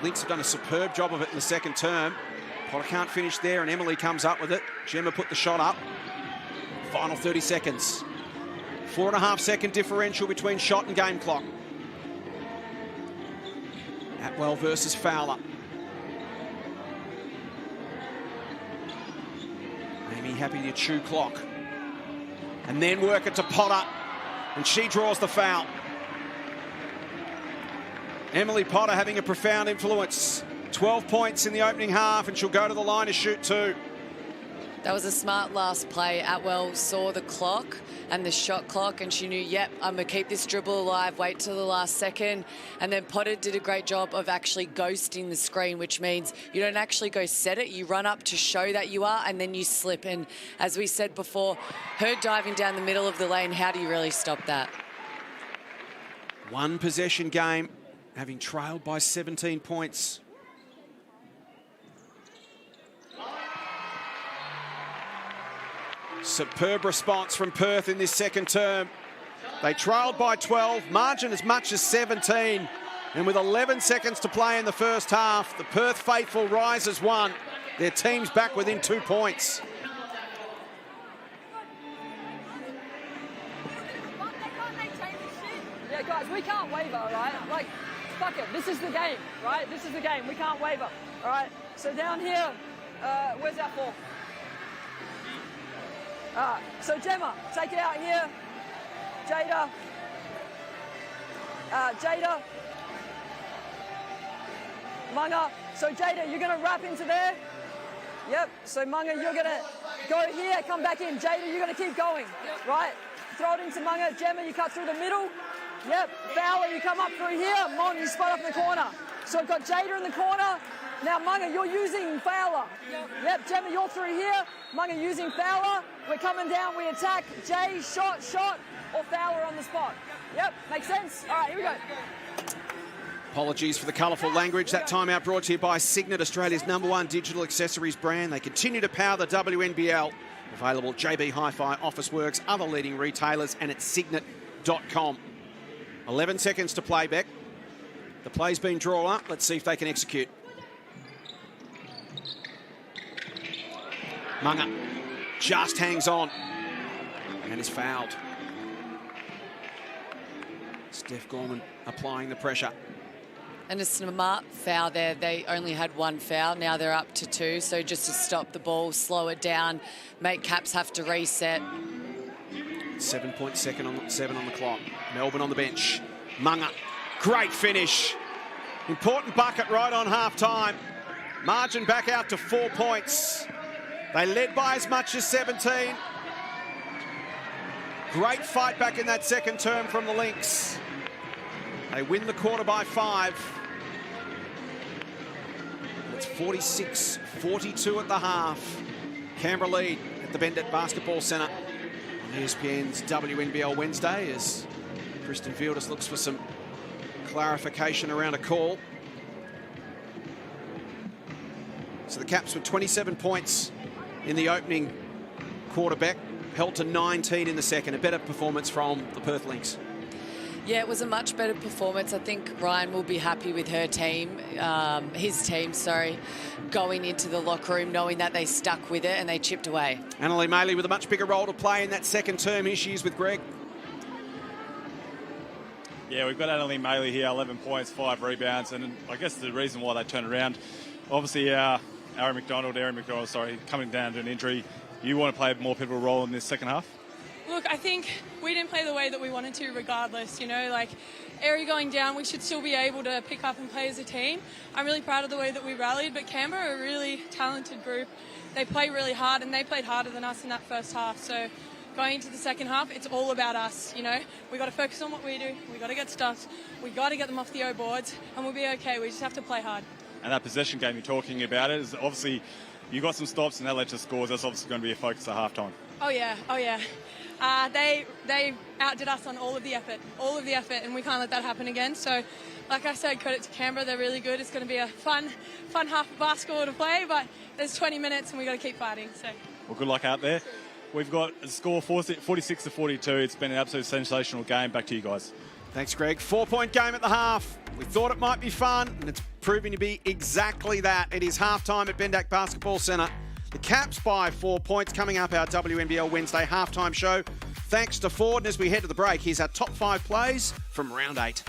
Lynx have done a superb job of it in the second term. Potter can't finish there, and Emily comes up with it. Gemma put the shot up. Final 30 seconds. 4.5 second differential between shot and game clock. Atwell versus Fowler. Amy happy to chew clock. And then work it to Potter. And she draws the foul. Emily Potter having a profound influence. 12 points in the opening half, and she'll go to the line to shoot 2. That was a smart last play. Atwell saw the clock and the shot clock, and she knew, yep, I'm going to keep this dribble alive, wait till the last second. And then Potter did a great job of actually ghosting the screen, which means you don't actually go set it. You run up to show that you are, and then you slip. And as we said before, her diving down the middle of the lane, how do you really stop that? One possession game, having trailed by 17 points. Superb response from Perth in this second term. They trailed by 12, margin as much as 17. And with 11 seconds to play in the first half, the Perth faithful rise as one. Their team's back within 2 points. Yeah, guys, we can't waver, right? Like, fuck it, this is the game, right? This is the game, we can't waver, all right? So down here, where's our ball? So Gemma, take it out here. Jada. Jada. Munga. So Jada, you're going to wrap into there. Yep. So Munga, you're going to go here, come back in. Jada, you're going to keep going, right? Throw it into Munga. Gemma, you cut through the middle. Yep. Fowler, you come up through here. Mon, you spot up in the corner. So I've got Jada in the corner. Now, Munga, you're using Fowler. Yep, Gemma, you're through here. Munga using Fowler. We're coming down, we attack. Jay, shot, or Fowler on the spot. Yep, makes sense? All right, here we go. Apologies for the colourful language. That timeout brought to you by Cygnett, Australia's #1 digital accessories brand. They continue to power the WNBL. Available at JB Hi-Fi, Officeworks, other leading retailers, and at cygnett.com. 11 seconds to play, Beck. The play's been drawn up. Let's see if they can execute. Munga just hangs on and is fouled. Steph Gorman applying the pressure. And a smart foul there. They only had 1 foul. Now they're up to 2. So just to stop the ball, slow it down, make Caps have to reset. 7.7 on the clock. Melbourne on the bench. Munga, great finish. Important bucket right on half-time. Margin back out to 4 points. They led by as much as 17. Great fight back in that second term from the Lynx. They win the quarter by 5. It's 46-42 at the half. Canberra lead at the Bendat Basketball Centre on ESPN's WNBL Wednesday as Kristen Fielders looks for some clarification around a call. So the Caps with 27 points in the opening quarterback, held to 19 in the second. A better performance from the Perth Lynx. Yeah, it was a much better performance. I think Ryan will be happy with her team, his team, going into the locker room knowing that they stuck with it and they chipped away. Annalie Maley with a much bigger role to play in that second term. Here she is with Greg. Yeah, we've got Annalie Maley here, 11 points, 5 rebounds, and I guess the reason why they turned around, obviously Erin McDonald, coming down to an injury. You want to play a more pivotal role in this second half? Look, I think we didn't play the way that we wanted to regardless, you know, like Eri going down, we should still be able to pick up and play as a team. I'm really proud of the way that we rallied, but Canberra are a really talented group. They play really hard and they played harder than us in that first half. So going into the second half, it's all about us, you know. We got to focus on what we do. We got to get stuffs. We got to get them off the O boards and we'll be okay. We just have to play hard. And that possession game you're talking about is obviously you got some stops and that led to scores. That's obviously going to be a focus at halftime. Oh yeah. They outdid us on all of the effort, and we can't let that happen again. So, like I said, credit to Canberra, they're really good. It's going to be a fun half of basketball to play, but there's 20 minutes and we've got to keep fighting. So, well, good luck out there. We've got a score 46-42. It's been an absolute sensational game. Back to you guys. Thanks, Greg. 4-point game at the half. We thought it might be fun, and it's proving to be exactly that. It is halftime at Bendat Basketball Centre. The Caps by 4 points. Coming up, our WNBL Wednesday halftime show. Thanks to Ford. And as we head to the break, here's our top 5 plays from round 8.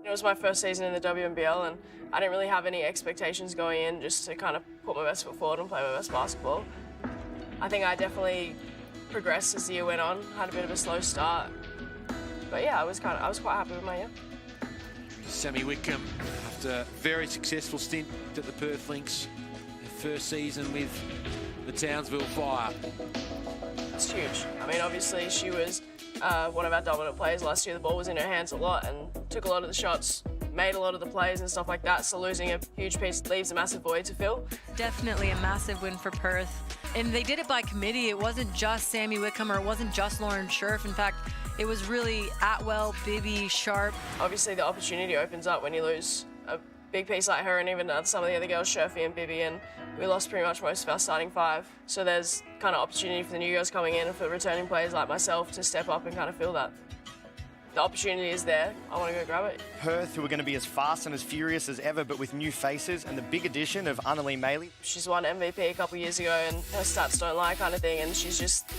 It was my first season in the WNBL and I didn't really have any expectations going in, just to kind of put my best foot forward and play my best basketball. I think I definitely progressed as the year went on, had a bit of a slow start. But yeah, I was quite happy with my year. Sammy Whitcomb, after a very successful stint at the Perth Lynx, her first season with the Townsville Fire. It's huge. I mean, obviously she was one of our dominant players last year. The ball was in her hands a lot and took a lot of the shots, made a lot of the plays and stuff like that. So losing a huge piece leaves a massive void to fill. Definitely a massive win for Perth. And they did it by committee. It wasn't just Sammy Wickham or it wasn't just Lauren Scherf. In fact, it was really Atwell, Bibby, Sharp. Obviously the opportunity opens up when you lose a big piece like her and even some of the other girls, Scherfy and Bibby, and we lost pretty much most of our starting five. So there's kind of opportunity for the new girls coming in and for returning players like myself to step up and kind of fill that. The opportunity is there. I want to go grab it. Perth, who are going to be as fast and as furious as ever, but with new faces, and the big addition of Annalie Maley. She's won MVP a couple of years ago and her stats don't lie kind of thing, and she's just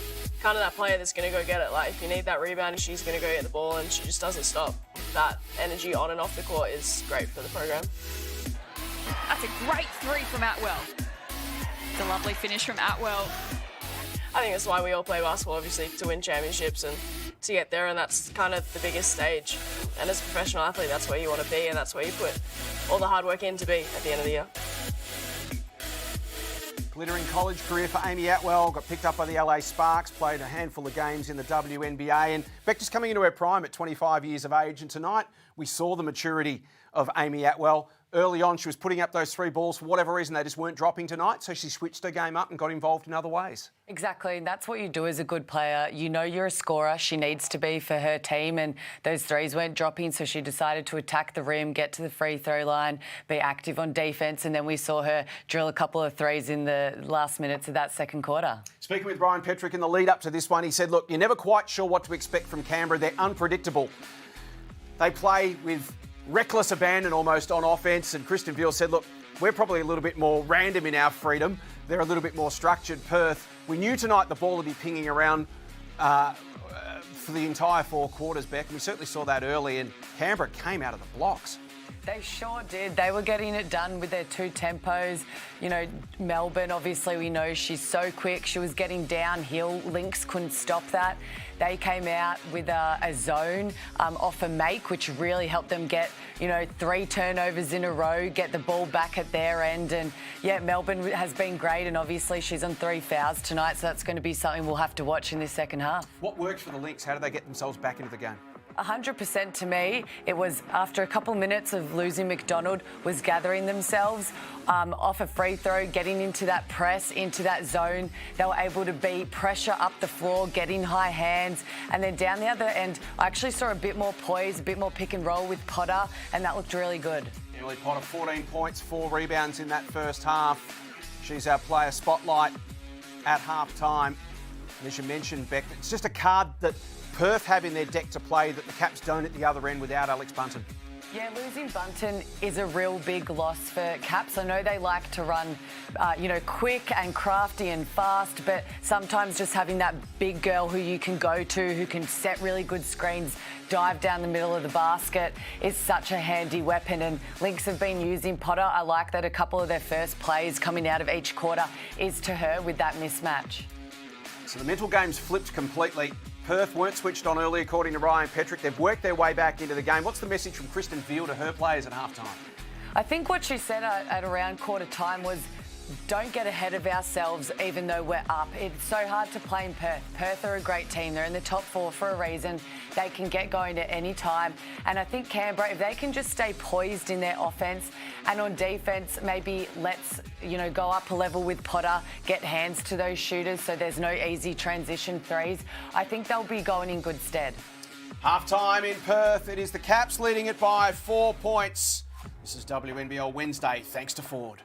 kind of that player that's going to go get it. Like, if you need that rebound, she's going to go get the ball, and she just doesn't stop. That energy on and off the court is great for the program. That's a great three from Atwell. It's a lovely finish from Atwell. I think that's why we all play basketball, obviously, to win championships and to get there, and that's kind of the biggest stage. And as a professional athlete, that's where you want to be, and that's where you put all the hard work in to be at the end of the year. Glittering college career for Amy Atwell, got picked up by the LA Sparks, played a handful of games in the WNBA, and Beck just coming into her prime at 25 years of age, and tonight we saw the maturity of Amy Atwell. Early on, she was putting up those three balls. For whatever reason, they just weren't dropping tonight, so she switched her game up and got involved in other ways. Exactly, and that's what you do as a good player. You know you're a scorer. She needs to be for her team, and those threes weren't dropping, so she decided to attack the rim, get to the free throw line, be active on defence, and then we saw her drill a couple of threes in the last minutes of that second quarter. Speaking with Brian Petrick in the lead up to this one, he said, look, you're never quite sure what to expect from Canberra. They're unpredictable. They play with reckless abandon almost on offence, and Kristen Veal said, look, we're probably a little bit more random in our freedom. They're a little bit more structured. Perth, we knew tonight the ball would be pinging around for the entire four quarters, Beck, and we certainly saw that early, and Canberra came out of the blocks. They sure did. They were getting it done with their two tempos. You know, Melbourne, obviously, we know she's so quick. She was getting downhill. Lynx couldn't stop that. They came out with a zone off a make, which really helped them get, you know, 3 turnovers in a row, get the ball back at their end. And, yeah, Melbourne has been great, and obviously she's on 3 fouls tonight, so that's going to be something we'll have to watch in this second half. What worked for the Lynx? How did they get themselves back into the game? 100% to me. It was after a couple of minutes of losing McDonald, was gathering themselves off a free throw, getting into that press, into that zone. They were able to beat pressure up the floor, getting high hands, and then down the other end, I actually saw a bit more poise, a bit more pick and roll with Potter, and that looked really good. Emily Potter, 14 points, 4 rebounds in that first half. She's our player spotlight at half-time. And as you mentioned, Beck, it's just a card that Perth have in their deck to play that the Caps don't at the other end without Alex Bunton. Yeah, losing Bunton is a real big loss for Caps. I know they like to run, quick and crafty and fast, but sometimes just having that big girl who you can go to, who can set really good screens, dive down the middle of the basket is such a handy weapon. And Lynx have been using Potter. I like that a couple of their first plays coming out of each quarter is to her with that mismatch. So the mental game's flipped completely. Perth weren't switched on early, according to Ryan Petrick. They've worked their way back into the game. What's the message from Kristen Veal to her players at half-time? I think what she said at around quarter time was, don't get ahead of ourselves even though we're up. It's so hard to play in Perth. Perth are a great team. They're in the top 4 for a reason. They can get going at any time. And I think Canberra, if they can just stay poised in their offence and on defence, maybe let's, go up a level with Potter, get hands to those shooters so there's no easy transition threes. I think they'll be going in good stead. Half-time in Perth. It is the Caps leading it by 4 points. This is WNBL Wednesday, thanks to Ford.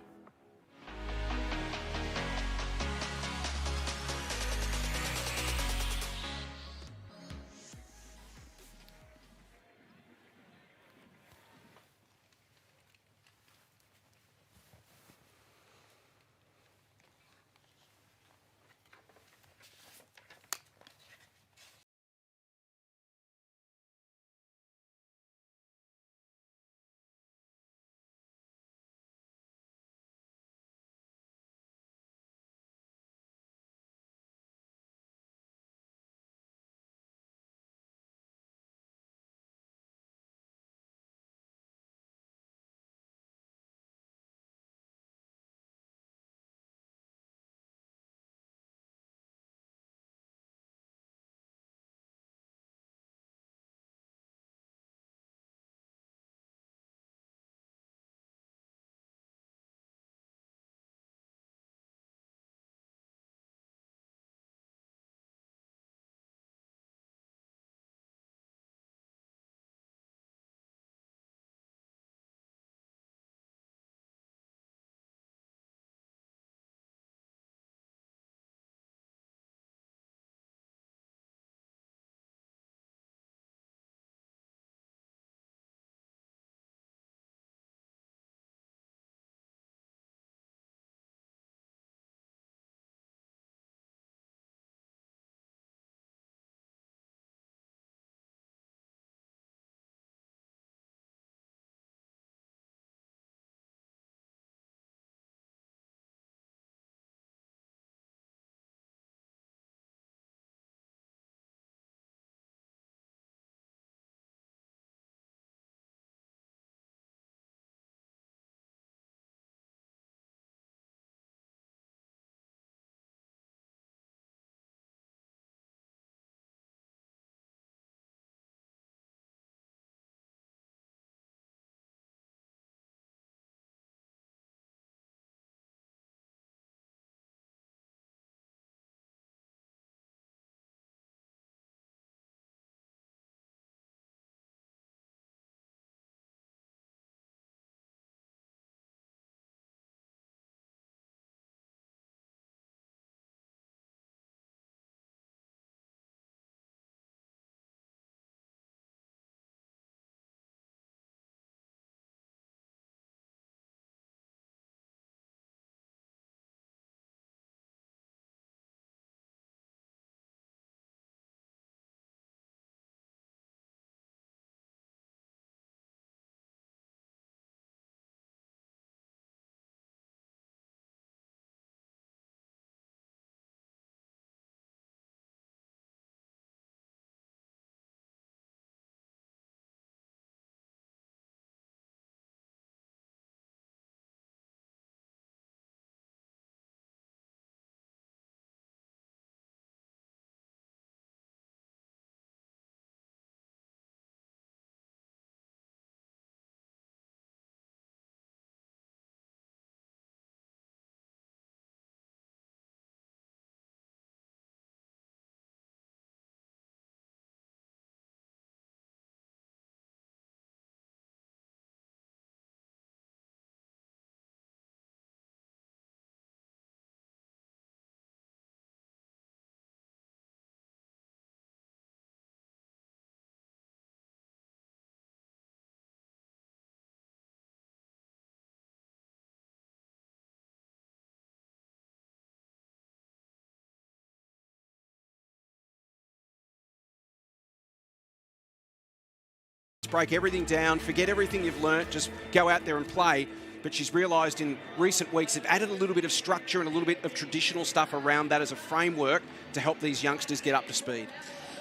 break everything down, forget everything you've learnt, just go out there and play. But she's realised in recent weeks they've added a little bit of structure and a little bit of traditional stuff around that as a framework to help these youngsters get up to speed.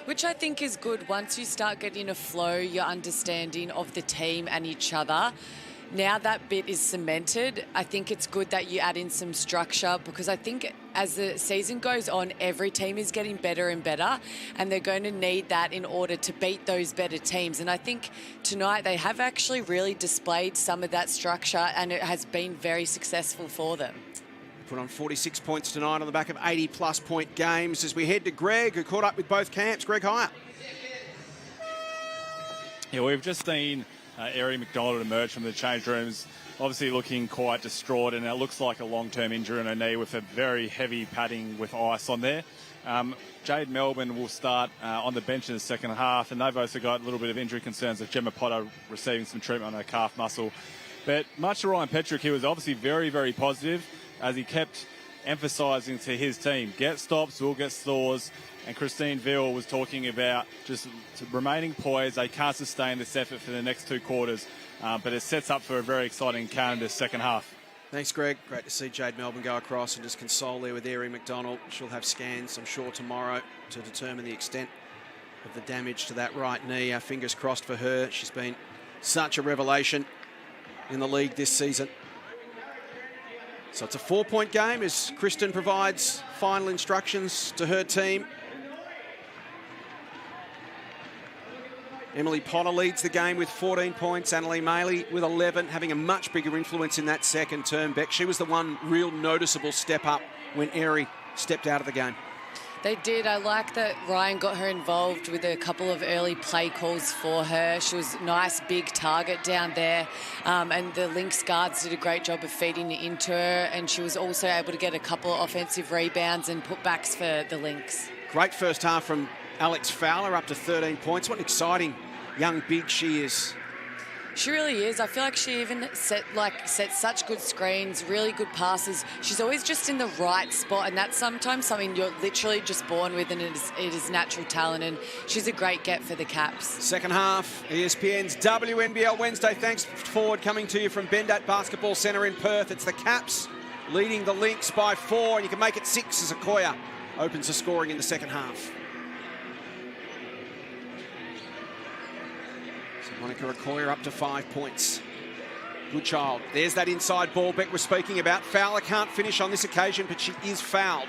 Which I think is good. Once you start getting a flow, your understanding of the team and each other, now that bit is cemented. I think it's good that you add in some structure, because I think as the season goes on, every team is getting better and better, and they're going to need that in order to beat those better teams. And I think tonight they have actually really displayed some of that structure, and it has been very successful for them. Put on 46 points tonight on the back of 80-plus point games. As we head to Greg, who caught up with both camps. Greg Hyatt. Yeah, we've just seen Erie McDonald emerge from the change rooms, obviously looking quite distraught, and it looks like a long-term injury in her knee with a very heavy padding with ice on there. Jade Melbourne will start on the bench in the second half, and they've also got a little bit of injury concerns with Gemma Potter receiving some treatment on her calf muscle. But much to Ryan Petrick, he was obviously very, very positive as he kept emphasising to his team, get stops, we'll get scores. And Christine Veal was talking about just remaining poised. They can't sustain this effort for the next 2 quarters, but it sets up for a very exciting Canada second half. Thanks, Greg. Great to see Jade Melbourne go across and just console there with Erie McDonald. She'll have scans, I'm sure, tomorrow to determine the extent of the damage to that right knee. Our fingers crossed for her. She's been such a revelation in the league this season. So it's a 4-point game as Kristen provides final instructions to her team. Emily Potter leads the game with 14 points. Annalie Maley with 11, having a much bigger influence in that second term. Beck, she was the one real noticeable step up when Erie stepped out of the game. They did. I like that Ryan got her involved with a couple of early play calls for her. She was a nice big target down there, and the Lynx guards did a great job of feeding it into her, and she was also able to get a couple of offensive rebounds and putbacks for the Lynx. Great first half from Alex Fowler, up to 13 points. What an exciting young big she is. She really is. I feel like she even set such good screens, really good passes. She's always just in the right spot, and that's sometimes something you're literally just born with, and it is natural talent, and she's a great get for the Caps. Second half, ESPN's WNBL Wednesday. Thanks forward, coming to you from Bendat Basketball Centre in Perth. It's the Caps leading the Lynx by 4, and you can make it 6 as Okoya opens the scoring in the second half. Monica Okoya up to 5 points. Good child. There's that inside ball Beck was speaking about. Fowler can't finish on this occasion, but she is fouled.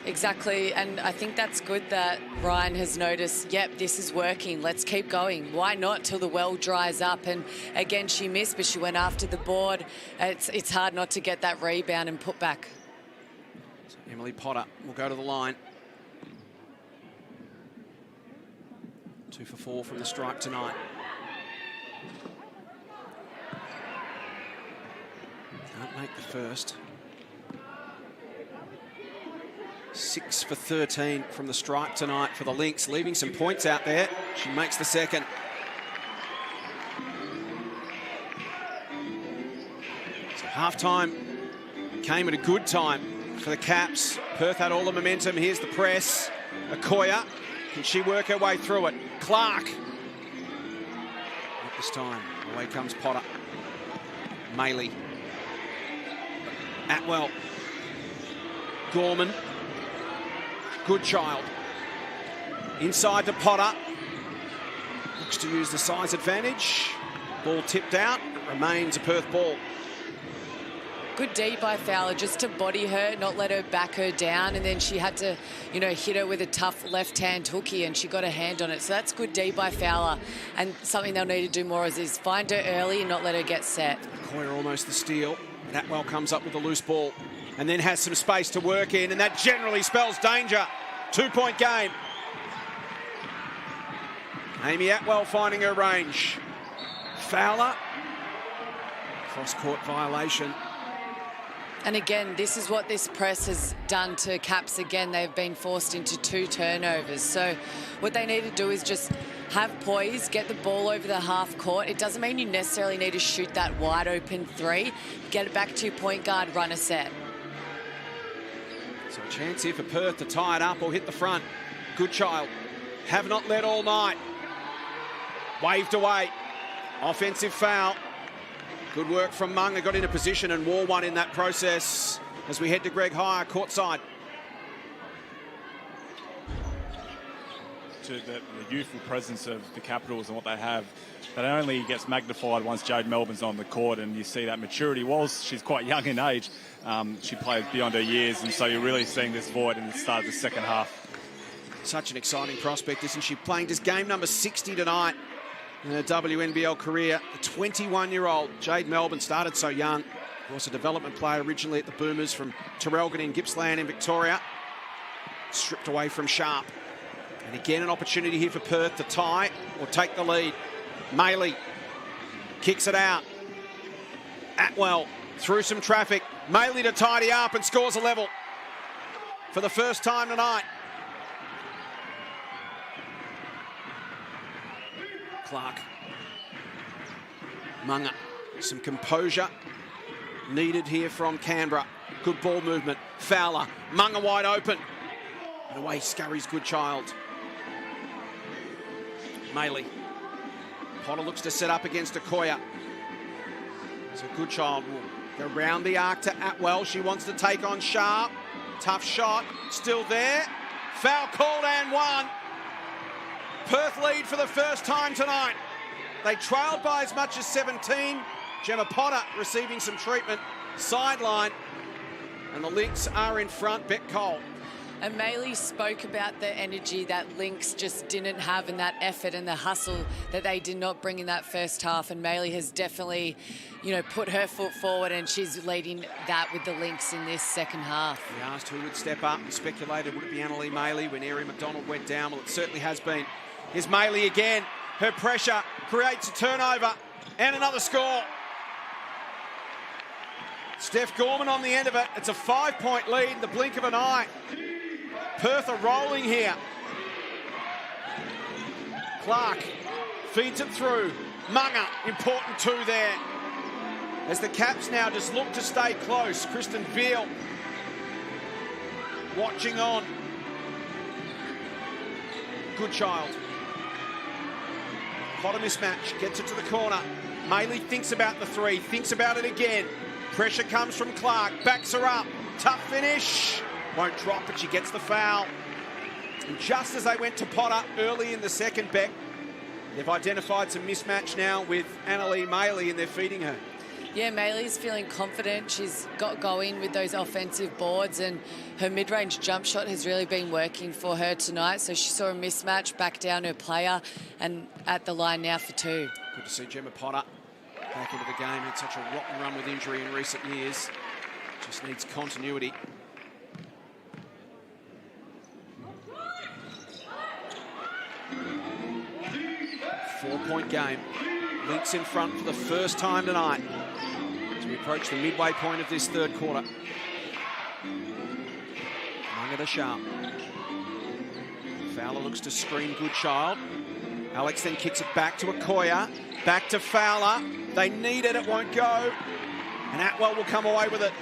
Exactly, and I think that's good that Ryan has noticed, yep, this is working, let's keep going. Why not till the well dries up? And again, she missed, but she went after the board. It's hard not to get that rebound and put back. So Emily Potter will go to the line. 2 for 4 from the stripe tonight. Can't make the first. 6 for 13 from the stripe tonight for the Lynx, leaving some points out there. She makes the second. So half-time came at a good time for the Caps. Perth had all the momentum. Here's the press. Okoya. Can she work her way through it? Clark. Not this time. Away comes Potter. Maley. Atwell. Gorman. Good child. Inside to Potter. Looks to use the size advantage. Ball tipped out. It remains a Perth ball. Good D by Fowler, just to body her, not let her back her down, and then she had to, hit her with a tough left-hand hooky, and she got a hand on it. So that's good D by Fowler, and something they'll need to do more is find her early and not let her get set. Okoya almost the steal. Atwell comes up with the loose ball and then has some space to work in, and that generally spells danger. 2-point game. Amy Atwell finding her range. Fowler. Cross-court violation. And again, this is what this press has done to Caps again. They've been forced into 2 turnovers. So what they need to do is just have poise, get the ball over the half court. It doesn't mean you necessarily need to shoot that wide open 3. Get it back to your point guard, run a set. So a chance here for Perth to tie it up or hit the front. Good child. Have not led all night. Waved away. Offensive foul. Good work from Munga. Got into position and wore one in that process as we head to Greg Hire, courtside. To the youthful presence of the Capitals and what they have, that only gets magnified once Jade Melbourne's on the court, and you see that maturity. Whilst she's quite young in age, she plays beyond her years, and so you're really seeing this void in the start of the second half. Such an exciting prospect, isn't she? Playing just game number 60 tonight in her WNBL career. The 21-year-old Jade Melbourne started so young. Of course, a development player originally at the Boomers from Terrelgan in Gippsland in Victoria. Stripped away from Sharp. And again, an opportunity here for Perth to tie or take the lead. Maley kicks it out. Atwell through some traffic. Maley to tidy up and scores a level for the first time tonight. Clark. Munga. Some composure needed here from Canberra. Good ball movement. Fowler. Munga wide open. And away scurries Goodchild. Maley. Potter looks to set up against Okoya. So Goodchild will go round the arc to Atwell. She wants to take on Sharp. Tough shot. Still there. Foul called and one. Perth lead for the first time tonight. They trailed by as much as 17. Gemma Potter receiving some treatment. Sideline. And the Lynx are in front. Beck Cole. And Maley spoke about the energy that Lynx just didn't have and that effort and the hustle that they did not bring in that first half. And Maley has definitely, put her foot forward, and she's leading that with the Lynx in this second half. We asked who would step up and speculated would it be Annalee Maley when Erin McDonald went down. Well, it certainly has been. Here's Maley again. Her pressure creates a turnover and another score. Steph Gorman on the end of it. It's a 5-point lead in the blink of an eye. Perth are rolling here. Clark feeds it through. Munga, important two there. As the Caps now just look to stay close. Kristen Veal watching on. Goodchild. Potter mismatch, gets it to the corner. Maley thinks about the three, thinks about it again. Pressure comes from Clark, backs her up. Tough finish. Won't drop, but she gets the foul. And just as they went to Potter early in the second, Beck, they've identified some mismatch now with Annalee Maley, and they're feeding her. Yeah, Maley's feeling confident. She's got going with those offensive boards, and her mid-range jump shot has really been working for her tonight. So she saw a mismatch, back down her player, and at the line now for two. Good to see Gemma Potter back into the game. Had such a rotten run with injury in recent years. Just needs continuity. Four-point game. Lynx in front for the first time tonight as we approach the midway point of this third quarter. Munga to Sharp. Fowler looks to screen Goodchild. Alex then kicks it back to Okoya. Back to Fowler. They need it, it won't go. And Atwell will come away with it.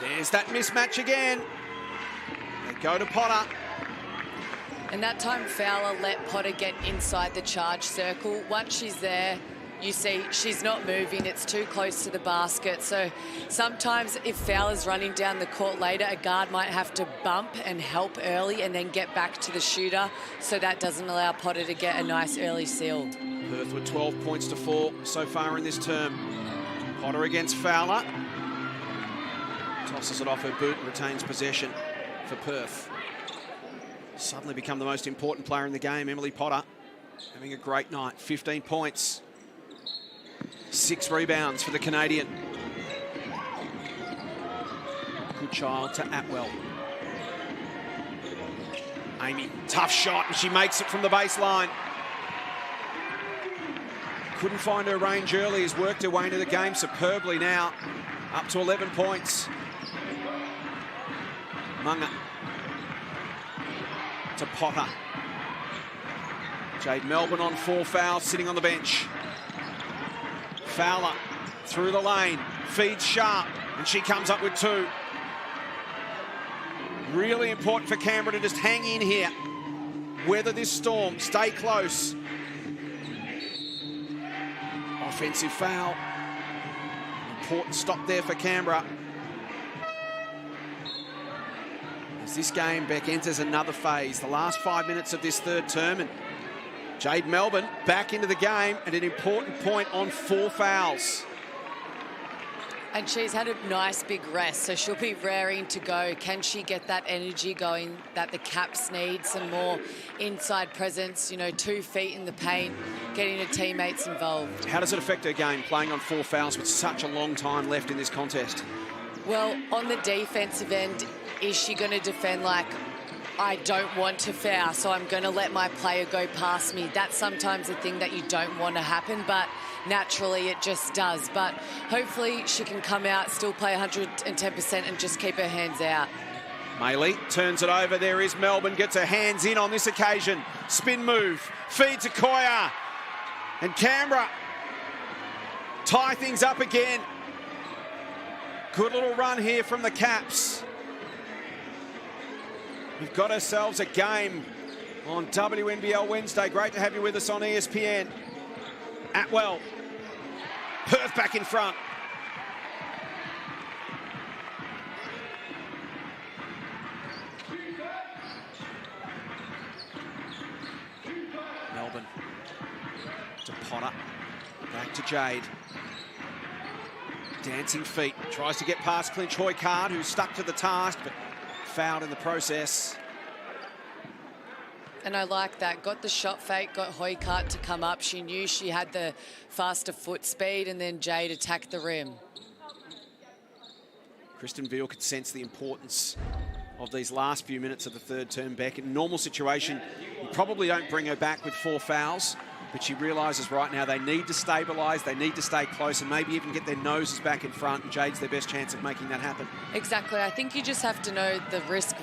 There's that mismatch again. They go to Potter. And that time Fowler let Potter get inside the charge circle. Once she's there, you see she's not moving. It's too close to the basket. So sometimes if Fowler's running down the court later, a guard might have to bump and help early and then get back to the shooter. So that doesn't allow Potter to get a nice early seal. Perth with 12 points to 4 so far in this term. Potter against Fowler. Tosses it off her boot and retains possession for Perth. Suddenly become the most important player in the game. Emily Potter having a great night. 15 points. 6 rebounds for the Canadian. Goodchild to Atwell. Amy, tough shot, and she makes it from the baseline. Couldn't find her range early, has worked her way into the game superbly now. Up to 11 points. Munga to Potter. Jade Melbourne on 4 fouls, sitting on the bench. Fowler through the lane, feeds Sharp, and she comes up with 2. Really important for Canberra to just hang in here. weather this storm, stay close. Offensive foul. Important stop there for Canberra. As this game, Beck, enters another phase. The last 5 minutes of this third term, and Jade Melbourne back into the game at an important point on 4 fouls. And she's had a nice big rest, so she'll be raring to go. Can she get that energy going that the Caps need? Some more inside presence, you know, 2 feet in the paint, getting her teammates involved. How does it affect her game, playing on 4 fouls with such a long time left in this contest? Well, on the defensive end, is she going to defend like, I don't want to foul, so I'm going to let my player go past me? That's sometimes a thing that you don't want to happen, but naturally it just does. But hopefully she can come out, still play 110% and just keep her hands out. Maley turns it over. There is Melbourne, gets her hands in on this occasion. Spin move, feed to Koya. And Canberra tie things up again. Good little run here from the Caps. We've got ourselves a game on WNBL Wednesday. Great to have you with us on ESPN. Atwell, Perth back in front. Melbourne to Potter, back to Jade. Dancing feet, tries to get past Clinch Hoycard, who's stuck to the task, but fouled in the process. And I like that. Got the shot fake, got Hoycart to come up. She knew she had the faster foot speed, and then Jade attacked the rim. Kristen Veal could sense the importance of these last few minutes of the third term, Beck. In a normal situation, you probably don't bring her back with 4 fouls, but she realises right now they need to stabilise, they need to stay close and maybe even get their noses back in front, and Jade's their best chance of making that happen. Exactly. I think you just have to know the risk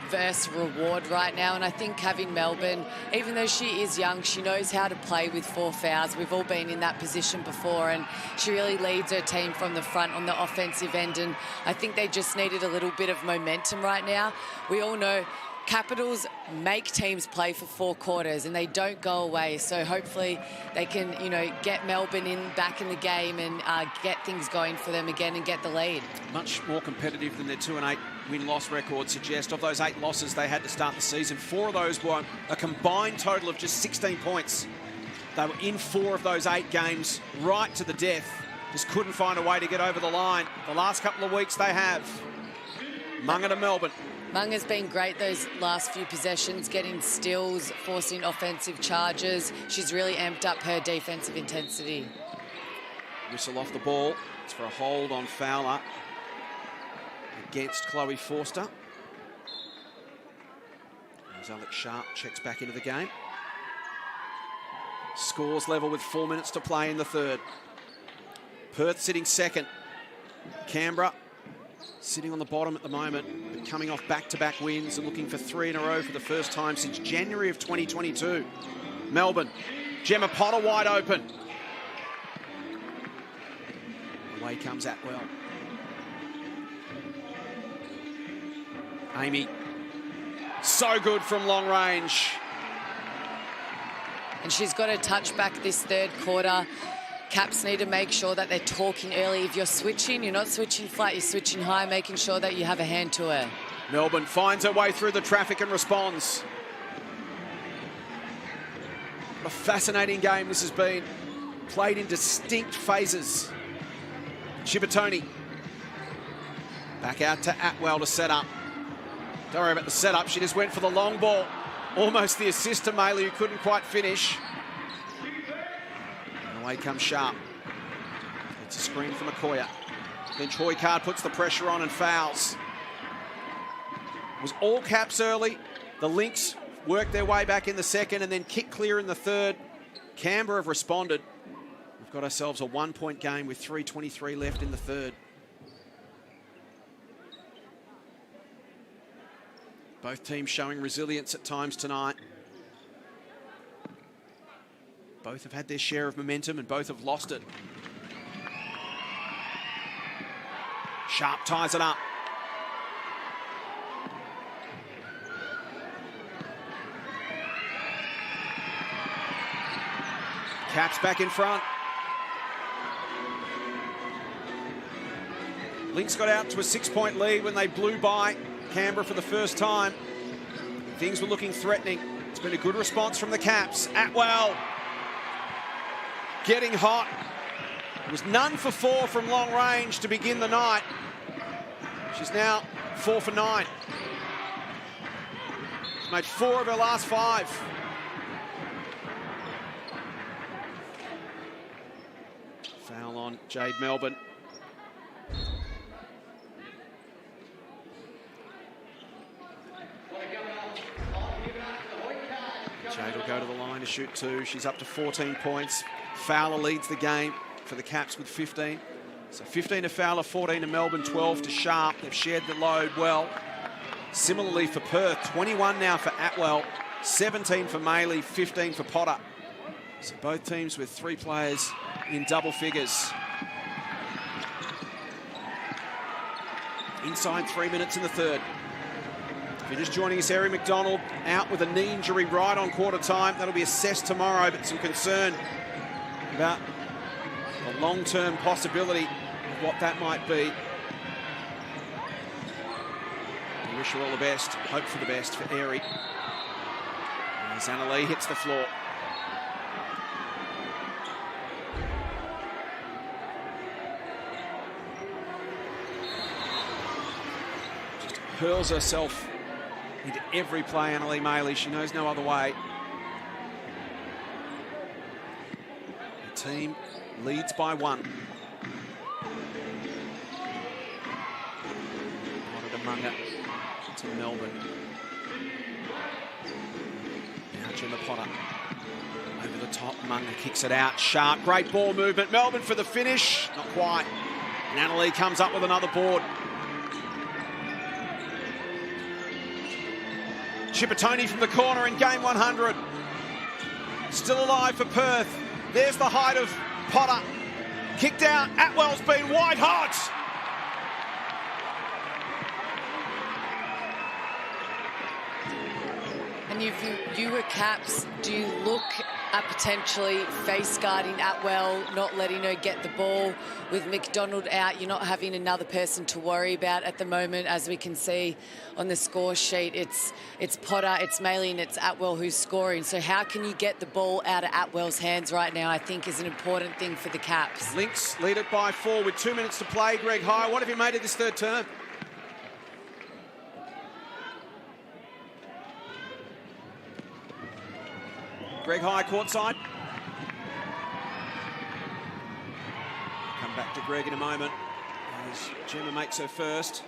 versus reward right now, and I think having Melbourne, even though she is young, she knows how to play with 4 fouls. We've all been in that position before, and she really leads her team from the front on the offensive end, and I think they just needed a little bit of momentum right now. We all know Capitals make teams play for 4 quarters and they don't go away, so hopefully they can, you know, get Melbourne back in the game and get things going for them again and get the lead. Much more competitive than their 2-8 win-loss record suggests. Of those 8 losses they had to start the season, 4 of those were a combined total of just 16 points. They were in 4 of those 8 games right to the death. Just couldn't find a way to get over the line. The last couple of weeks they have. Munga to Melbourne. Munga's been great those last few possessions, getting steals, forcing offensive charges. She's really amped up her defensive intensity. Whistle off the ball. It's for a hold on Fowler against Chloe Forster. As Alex Sharp checks back into the game. Scores level with 4 minutes to play in the third. Perth sitting second. Canberra sitting on the bottom at the moment, but coming off back-to-back wins and looking for 3 in a row for the first time since January of 2022. Melbourne, Gemma Potter wide open. Away comes Atwell. Amy, so good from long range. And she's got a touch back this third quarter. Caps need to make sure that they're talking early. If you're switching, you're not switching flat, you're switching high, making sure that you have a hand to her. Melbourne finds her way through the traffic and responds. What a fascinating game this has been. Played in distinct phases. Chibatoni. Back out to Atwell to set up. Don't worry about the setup, she just went for the long ball. Almost the assist to Maley, who couldn't quite finish. Away comes Sharp. It's a screen from Okoya. Then Hoycard puts the pressure on and fouls. It was all Caps early. The Lynx worked their way back in the second and then kicked clear in the third. Canberra have responded. We've got ourselves a 1-point game with 3:23 left in the third. Both teams showing resilience at times tonight. Both have had their share of momentum and both have lost it. Sharp ties it up. Caps back in front. Lynx got out to a 6-point lead when they blew by Canberra for the first time. Things were looking threatening. It's been a good response from the Caps. Atwell getting hot. It was none for 4 from long range to begin the night. She's now 4 for 9. She's made 4 of her last 5. Foul on Jade Melbourne. Jade will go to the line to shoot 2. She's up to 14 points. Fowler leads the game for the Caps with 15. So 15 to Fowler, 14 to Melbourne, 12 to Sharp. They've shared the load well. Similarly for Perth, 21 now for Atwell, 17 for Maley, 15 for Potter. So both teams with 3 players in double figures. Inside 3 minutes in the third. If you're just joining us, Erin McDonald out with a knee injury right on quarter time. That'll be assessed tomorrow, but some concern about the long-term possibility of what that might be. We wish her all the best, hope for the best for Erie. As Anna Lee hits the floor. Just hurls herself into every play, Anna Lee Maley. She knows no other way. The team leads by 1. Potter to Munga to Melbourne. Now Gemma Potter. Over the top, Munga kicks it out. Sharp, great ball movement. Melbourne for the finish. Not quite. And Anna Lee comes up with another board. Chippertoni from the corner in game 100. Still alive for Perth. There's the height of Potter. Kicked out. Atwell's been white hot. And if you were Caps, do you look at potentially face guarding Atwell, not letting her get the ball? With McDonald out, you're not having another person to worry about at the moment. As we can see on the score sheet, it's Potter, it's Maley, and it's Atwell who's scoring. So how can you get the ball out of Atwell's hands right now, I think is an important thing for the Caps. Lynx lead it by 4 with 2 minutes to play. Greg High, what have you made of this third term? Greg High courtside. Come back to Greg in a moment as Gemma makes her first.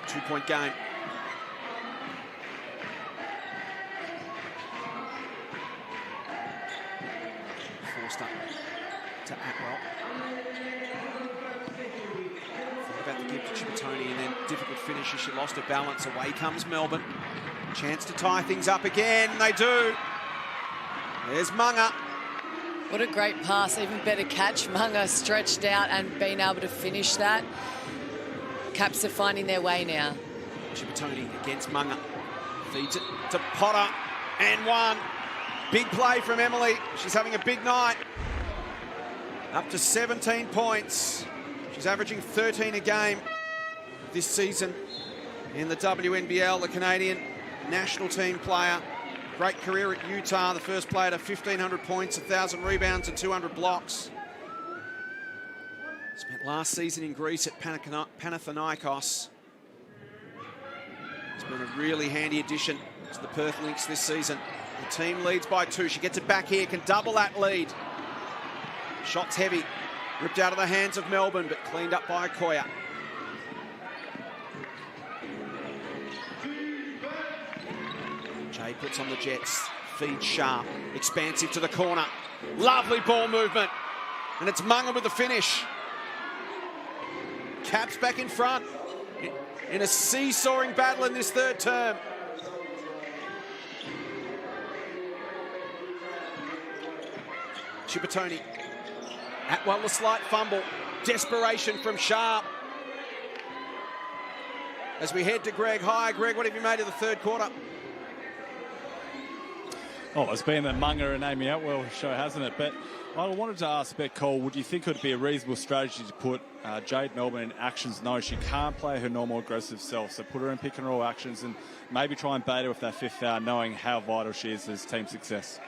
Two-point game. Forced up to Atwell. About the give to Chippertoni, and then difficult finish as she lost her balance. Away comes Melbourne. Chance to tie things up again. They do. There's Munga. What a great pass. Even better catch. Munga stretched out and being able to finish that. Caps are finding their way now. Chippertoni against Munga. Feeds it to Potter. And 1. Big play from Emily. She's having a big night. Up to 17 points. She's averaging 13 a game this season in the WNBL, the Canadian national team player. Great career at Utah, the first player to 1,500 points, 1,000 rebounds and 200 blocks. Spent last season in Greece at Panathinaikos. It's been a really handy addition to the Perth Lynx this season. The team leads by 2. She gets it back here, can double that lead. Shots heavy. Ripped out of the hands of Melbourne, but cleaned up by Okoya. Jay puts on the Jets. Feeds Sharp. Expansive to the corner. Lovely ball movement. And it's Munga with the finish. Caps back in front in a seesawing battle in this third term. Chippertoni. Atwell a slight fumble. Desperation from Sharp. as we head to Greg High. Greg, what have you made of the third quarter? Oh, it's been the Munger and Amy Atwell show, hasn't it? But I wanted to ask Bet Cole, would you think it would be a reasonable strategy to put Jade Melbourne in actions? No, she can't play her normal aggressive self, so put her in pick and roll actions and maybe try and bait her with that fifth foul, knowing how vital she is to this team success.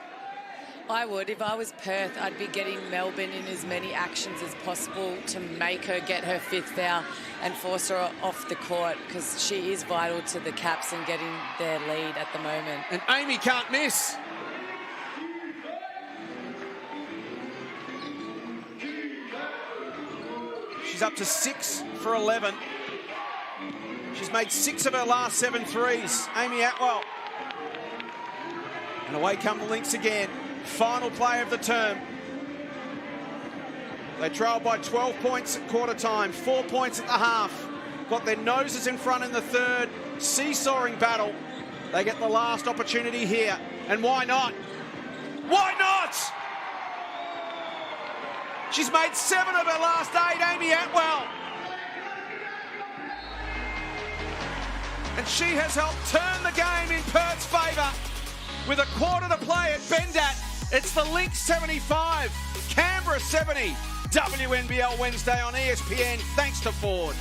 I would. If I was Perth, I'd be getting Melbourne in as many actions as possible to make her get her fifth foul and force her off the court, because she is vital to the Caps and getting their lead at the moment. And Amy can't miss. She's up to 6 for 11. She's made 6 of her last 7 threes. Amy Atwell. And away come the Lynx again. Final play of the term. They trailed by 12 points at quarter time, 4 points at the half. Got their noses in front in the third. Seesawing battle. They get the last opportunity here. And why not? Why not? She's made 7 of her last 8, Amy Atwell. And she has helped turn the game in Perth's favour. With a quarter to play at Bendat, it's the Lynx 75, Canberra 70. WNBL Wednesday on ESPN, thanks to Ford.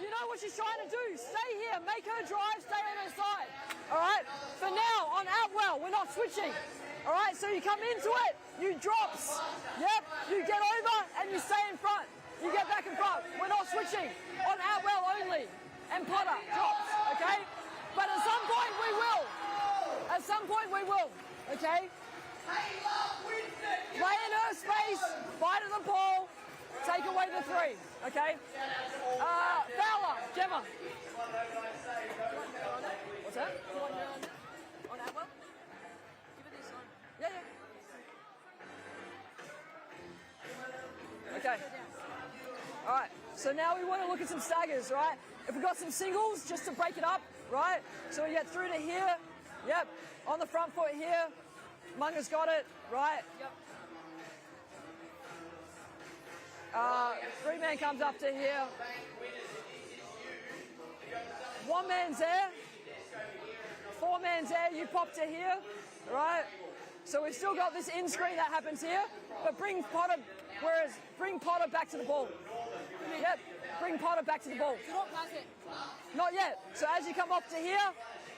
You know what she's trying to do. Stay here, make her drive, stay on her side. All right? For now, on Atwell, we're not switching. All right? So you come into it, you drops. Yep, you get over and you stay in front. You get back in front. We're not switching. On Atwell only. And Potter, drops, okay? But at some point we will. At some point we will, okay? Play in her space, fight at the ball, take away the 3, okay? Fowler, Gemma. What's that? On Atwell? Give it this one. Yeah. Okay. All right. So now we want to look at some staggers, right? If we've got some singles, just to break it up, right? So we get through to here. Yep. On the front foot here. Munga's got it, right? Yep. 3-man comes up to here. 1-man's there. 4-man's there. You pop to here, right? So we've still got this in screen that happens here, but bring Potter back to the ball. Yep. Bring Potter back to the ball. Not yet. So as you come up to here,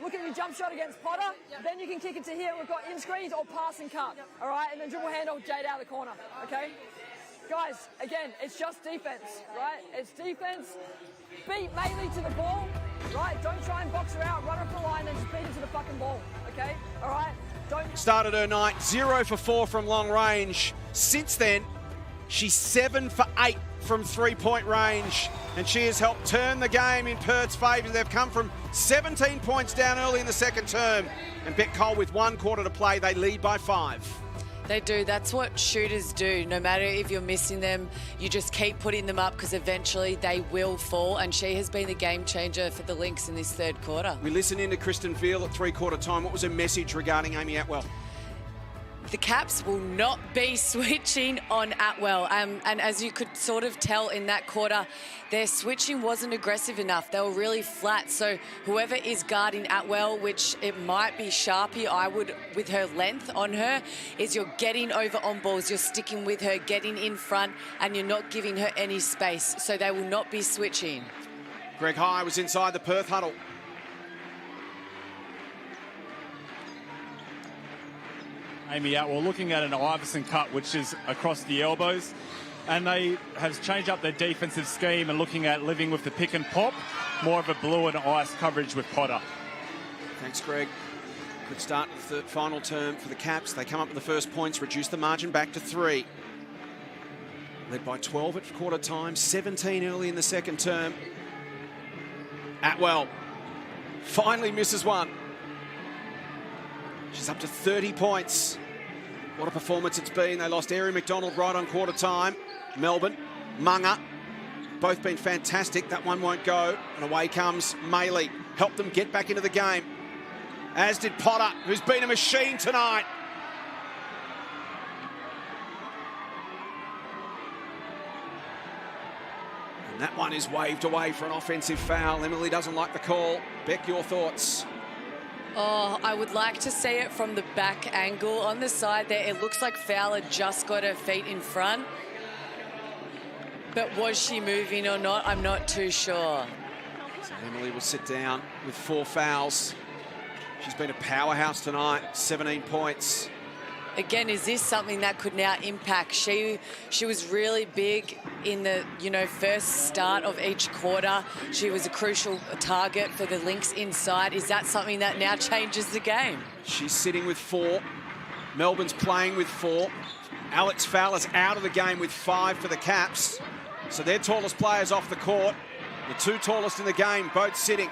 look at your jump shot against Potter. Then you can kick it to here. We've got in screens or pass and cut. All right, and then dribble handle Jade out of the corner. Okay. Guys, again, it's just defense, right? It's defense. Beat Maylee to the ball, right? Don't try and box her out, run her for the line, and just beat her to the fucking ball, okay? All right? Don't. Started her night 0 for 4 from long range. Since then, she's 7 for 8 from 3-point range, and she has helped turn the game in Perth's favour. They've come from 17 points down early in the second term, and Bet Cole with 1 quarter to play, they lead by 5. They do. That's what shooters do. No matter if you're missing them, you just keep putting them up because eventually they will fall. And she has been the game changer for the Lynx in this third quarter. We listen in to Kristen Veal at 3-quarter time. What was her message regarding Amy Atwell? The Caps will not be switching on Atwell. And as you could sort of tell in that quarter, their switching wasn't aggressive enough. They were really flat. So whoever is guarding Atwell, which it might be Sharpie, I would, with her length on her, is you're getting over on balls, you're sticking with her, getting in front, and you're not giving her any space. So they will not be switching. Greg High was inside the Perth huddle. Amy Atwell looking at an Iverson cut, which is across the elbows. And they have changed up their defensive scheme and looking at living with the pick and pop, more of a blue and ice coverage with Potter. Thanks, Greg. Good start to the final term for the Caps. They come up with the first points, reduce the margin back to 3. Led by 12 at quarter time, 17 early in the second term. Atwell finally misses one. She's up to 30 points. What a performance it's been. They lost Erin McDonald right on quarter time. Melbourne, Munga, both been fantastic. That one won't go. And away comes Maley. Helped them get back into the game. As did Potter, who's been a machine tonight. And that one is waved away for an offensive foul. Emily doesn't like the call. Beck, your thoughts? Oh, I would like to see it from the back angle. On the side there, it looks like Fowler just got her feet in front. But was she moving or not? I'm not too sure. So Emily will sit down with 4 fouls. She's been a powerhouse tonight, 17 points. Again, is this something that could now impact? She was really big in the, first start of each quarter. She was a crucial target for the Lynx inside. Is that something that now changes the game? She's sitting with 4. Melbourne's playing with 4. Alex Fowler's out of the game with 5 for the Caps. So their tallest players off the court. The 2 tallest in the game, both sitting.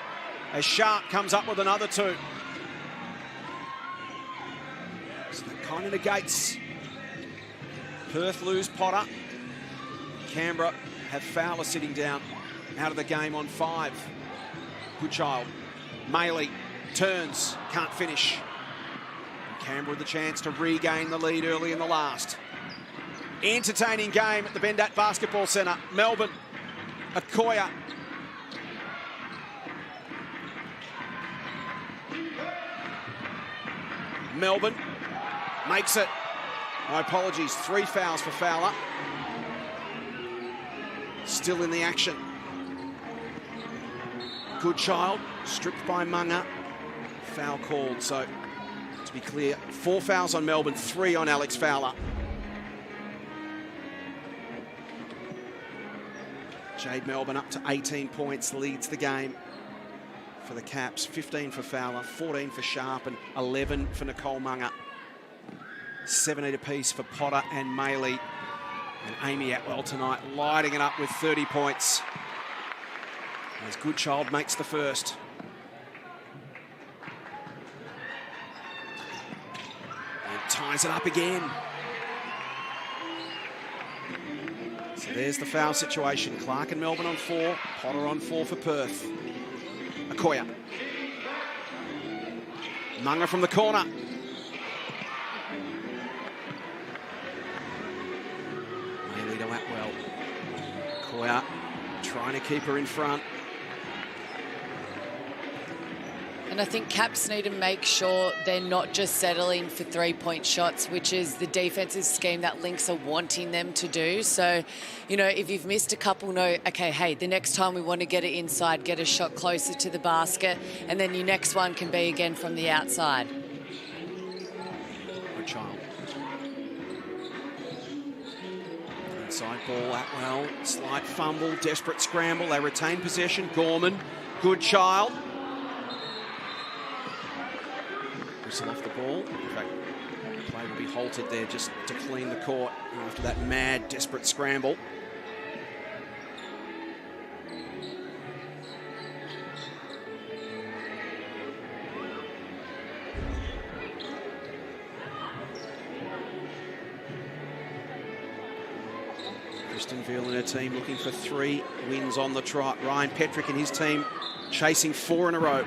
As Sharp comes up with another 2. So that kind of negates. Perth lose Potter. Canberra have Fowler sitting down, out of the game on 5. Goodchild. Maley turns, can't finish. And Canberra with the chance to regain the lead early in the last. Entertaining game at the Bendat Basketball Centre. Melbourne, Okoye. Melbourne makes it. My apologies, 3 fouls for Fowler. Still in the action. Goodchild, stripped by Munga. Foul called, so to be clear, 4 fouls on Melbourne, 3 on Alex Fowler. Jade Melbourne up to 18 points, leads the game for the Caps. 15 for Fowler, 14 for Sharp, and 11 for Nicole Munga. 17 apiece for Potter and Maley. And Amy Atwell tonight lighting it up with 30 points. As Goodchild makes the first. And ties it up again. So there's the foul situation. Clark and Melbourne on 4. Potter on 4 for Perth. Okoye. Munga from the corner. Maley to Atwell. Okoye trying to keep her in front. And I think Caps need to make sure they're not just settling for 3-point shots, which is the defensive scheme that Lynx are wanting them to do. So, if you've missed a couple, know, okay, hey, the next time we want to get it inside, get a shot closer to the basket, and then your next one can be again from the outside. Goodchild. Inside ball, Atwell, slight fumble, desperate scramble. They retain possession. Gorman, Goodchild. Whistle off the ball. In fact, the play will be halted there just to clean the court after that mad, desperate scramble. Kristen Veal and her team looking for 3 wins on the trot. Ryan Petrick and his team chasing 4 in a row.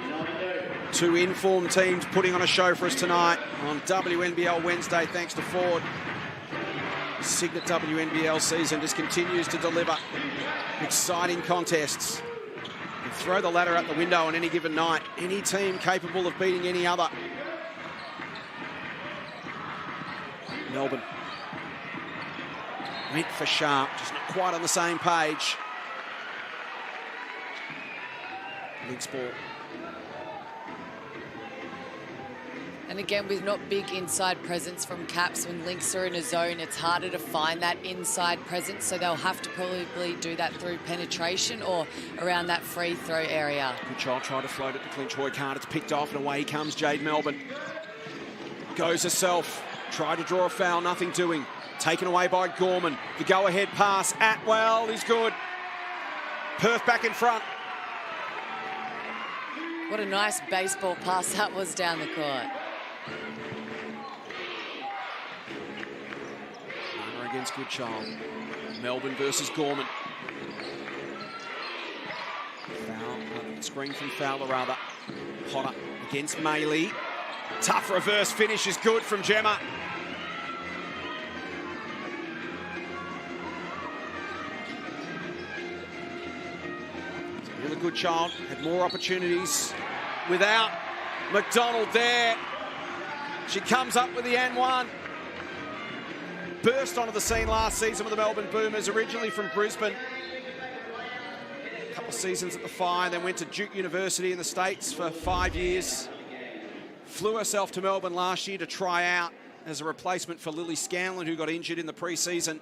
2 informed teams putting on a show for us tonight on WNBL Wednesday, thanks to Ford. Cygnett WNBL season just continues to deliver exciting contests. You throw the ladder out the window on any given night. Any team capable of beating any other. Melbourne. Went for Sharp, just not quite on the same page. Lynx ball. And again, with not big inside presence from Caps, when Lynx are in a zone, it's harder to find that inside presence, so they'll have to probably do that through penetration or around that free throw area. Goodchild tried to float it to clinch. Hoy can't. It's picked off, and away comes Jade Melbourne. Goes herself. Tried to draw a foul, nothing doing. Taken away by Gorman. The go-ahead pass. Atwell is good. Perth back in front. What a nice baseball pass that was down the court. Runner against Goodchild. Melbourne versus Gorman. Foul, screen from Fowler rather. Potter against Maley. Tough reverse finish is good from Gemma. Really good child, had more opportunities without McDonald there. She comes up with the N1. Burst onto the scene last season with the Melbourne Boomers, originally from Brisbane. A couple of seasons at the Fire, then went to Duke University in the States for 5 years. Flew herself to Melbourne last year to try out as a replacement for Lily Scanlon, who got injured in the pre-season.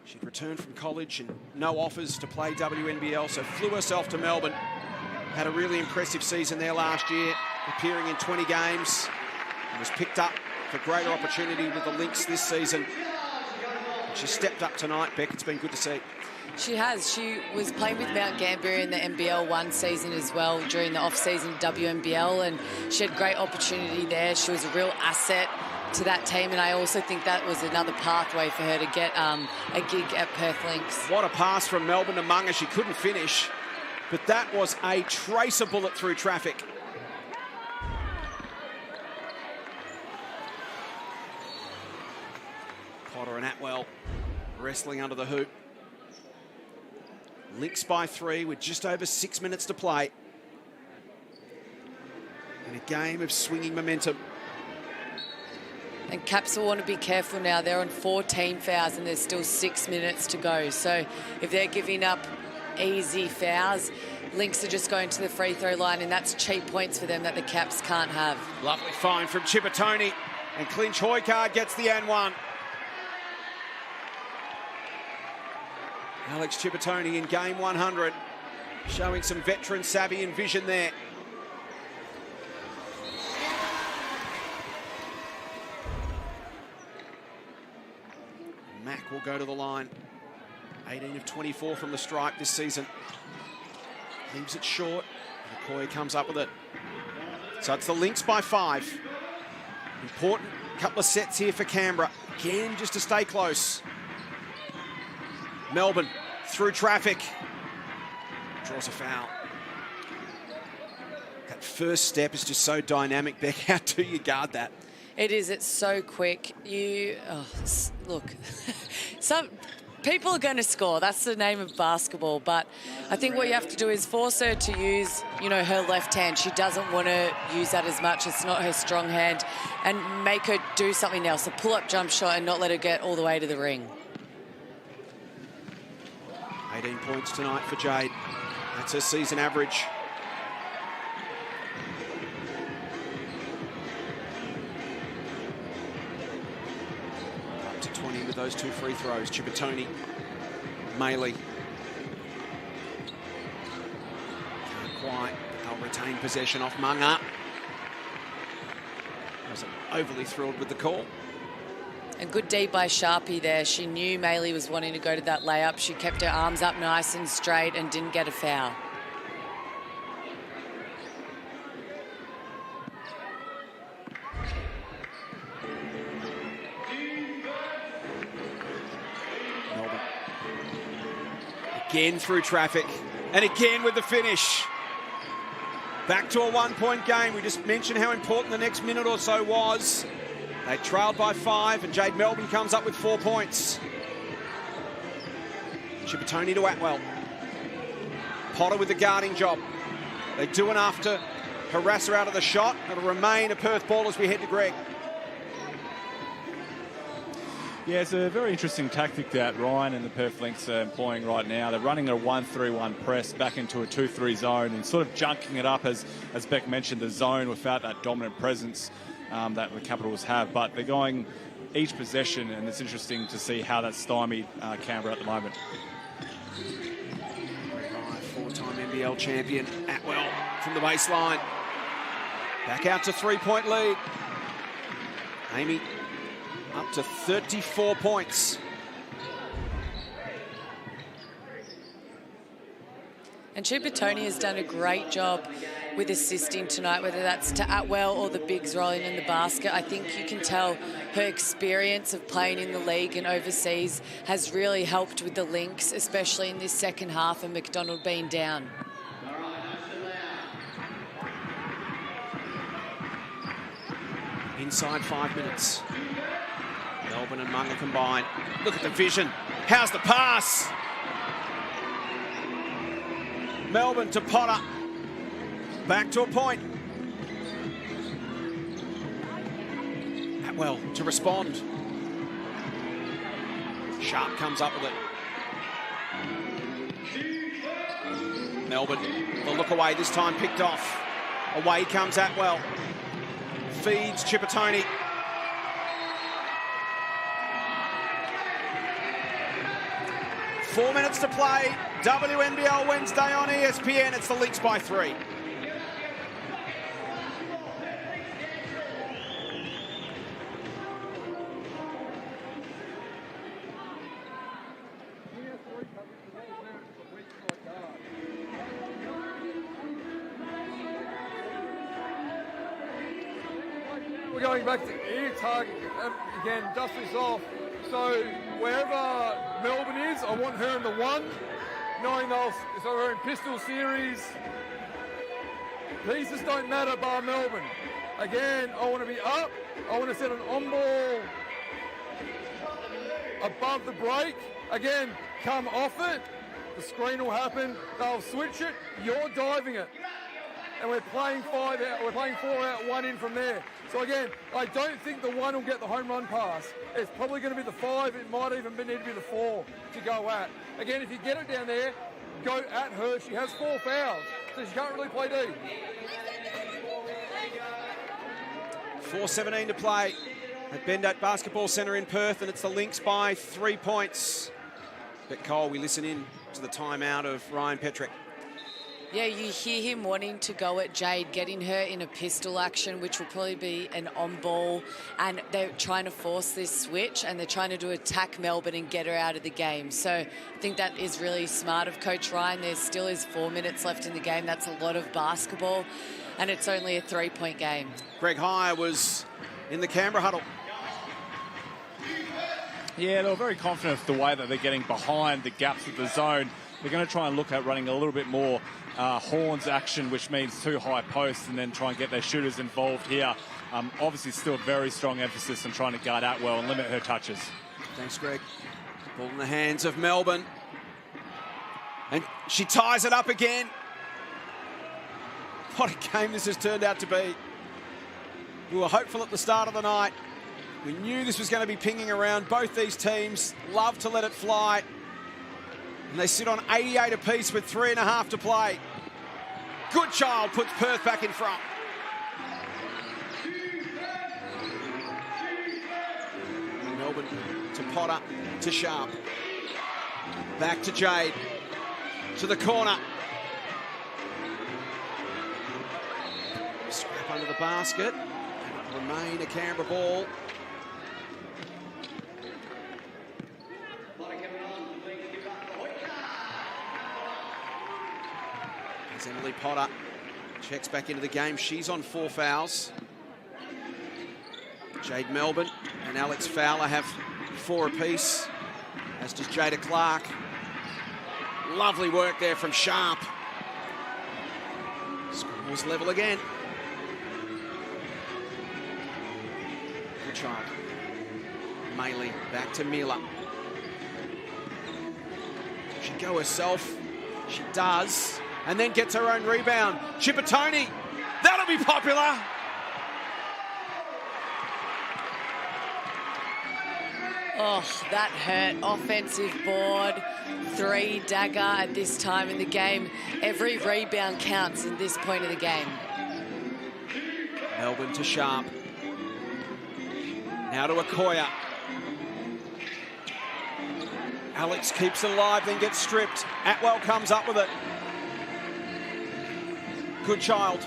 She'd returned from college and no offers to play WNBL, so flew herself to Melbourne. Had a really impressive season there last year, appearing in 20 games. And was picked up for greater opportunity with the Lynx this season. She stepped up tonight, Beck. It's been good to see. She has. She was playing with Mount Gambier in the NBL 1 season as well during the off-season WNBL, and she had great opportunity there. She was a real asset to that team, and I also think that was another pathway for her to get a gig at Perth Lynx. What a pass from Melbourne to Munga. She couldn't finish, but that was a tracer bullet through traffic. Potter and Atwell wrestling under the hoop. Lynx by 3 with just over 6 minutes to play. In a game of swinging momentum. And Caps will want to be careful now. They're on 14 fouls and there's still 6 minutes to go. So if they're giving up easy fouls, Lynx are just going to the free throw line, and that's cheap points for them that the Caps can't have. Lovely find from Chippertoni, and Clinch Hoycard gets the N1. Alex Chippertoni in game 100, showing some veteran savvy and vision there. Mack will go to the line. 18 of 24 from the stripe this season. Leaves it short. McCoy comes up with it. So it's the Lynx by 5. Important couple of sets here for Canberra. Again, just to stay close. Melbourne through traffic. Draws a foul. That first step is just so dynamic, Beck. How do you guard that? It is. It's so quick. Look, some people are going to score. That's the name of basketball. But I think what you have to do is force her to use, her left hand. She doesn't want to use that as much. It's not her strong hand. And make her do something else, a pull-up jump shot, and not let her get all the way to the ring. 18 points tonight for Jade. That's her season average. Up to 20 with those 2 free throws. Chippertoni, Maley. Can't quite. They'll retain possession off Munga. Wasn't overly thrilled with the call. A good D by Sharpie there. She knew Maley was wanting to go to that layup. She kept her arms up nice and straight and didn't get a foul. Melbourne. Again through traffic. And again with the finish. Back to a 1-point game. We just mentioned how important the next minute or so was. They trailed by 5, and Jade Melbourne comes up with 4 points. Chippertoni to Atwell. Potter with the guarding job. They do enough to harass her out of the shot. It'll remain a Perth ball as we head to Greg. Yeah, it's a very interesting tactic that Ryan and the Perth Lynx are employing right now. They're running a 1-3-1 press back into a 2-3 zone and sort of junking it up, as Beck mentioned, the zone without that dominant presence that the Capitals have. But they're going each possession, and it's interesting to see how that's stymied Canberra at the moment. 4-time NBL champion Atwell from the baseline. Back out to 3-point lead. Amy up to 34 points. And Chupa Tony has done a great job with assisting tonight, whether that's to Atwell or the bigs rolling in the basket. I think you can tell her experience of playing in the league and overseas has really helped with the Lynx, especially in this second half and McDonald being down. Inside 5 minutes. Melbourne and Munga combine. Look at the vision. How's the pass? Melbourne to Potter. Back to a point. Atwell to respond. Sharp comes up with it. Melbourne, the look away this time picked off. Away comes Atwell. Feeds Chippertoni. Four minutes to play. WNBL Wednesday on ESPN. It's the Lynx by 3. We're going back to ear target again, dust this off. So wherever Melbourne is, I want her in the 1, knowing so we're in pistol series. Pieces don't matter bar Melbourne. Again, I want to be up. I want to set an on ball above the break. Again, come off it. The screen will happen. They'll switch it. You're diving it. And we're playing 5 out. We're playing 4 out, 1 in from there. So again, I don't think the 1 will get the home run pass. It's probably going to be the 5. It might even need to be the 4 to go at. Again, if you get it down there, go at her. She has 4 fouls, so she can't really play D. 4:17 to play at Bendat Basketball Centre in Perth, and it's the Lynx by 3 points. But Cole, we listen in to the timeout of Ryan Petrick. Yeah, you hear him wanting to go at Jade, getting her in a pistol action, which will probably be an on-ball, and they're trying to force this switch, and they're trying to attack Melbourne and get her out of the game. So I think that is really smart of Coach Ryan. There still is 4 minutes left in the game. That's a lot of basketball, and it's only a 3-point game. Greg Hire was in the Canberra huddle. Yeah, they were very confident of the way that they're getting behind the gaps of the zone. They're going to try and look at running a little bit more horns action, which means 2 high posts, and then try and get their shooters involved here. Obviously still a very strong emphasis on trying to guard Atwell and limit her touches. Thanks, Greg. Ball in the hands of Melbourne. And she ties it up again. What a game this has turned out to be. We were hopeful at the start of the night. We knew this was going to be pinging around. Both these teams love to let it fly. And they sit on 88 apiece with 3.5 to play. Goodchild puts Perth back in front. Melbourne to Potter, to Sharp. Back to Jade. To the corner. Scrap under the basket. Remain a Canberra ball. As Emily Potter checks back into the game. She's on 4 fouls. Jade Melbourne and Alex Fowler have 4 apiece, as does Jada Clark. Lovely work there from Sharp. Scores level again. Good child. Maley back to Miller. She go herself. She does. And then gets her own rebound. Chippertoni. That'll be popular. Oh, that hurt. Offensive board, 3 dagger at this time in the game. Every rebound counts at this point of the game. Melbourne to Sharp. Now to Okoya. Alex keeps it alive, then gets stripped. Atwell comes up with it. Goodchild.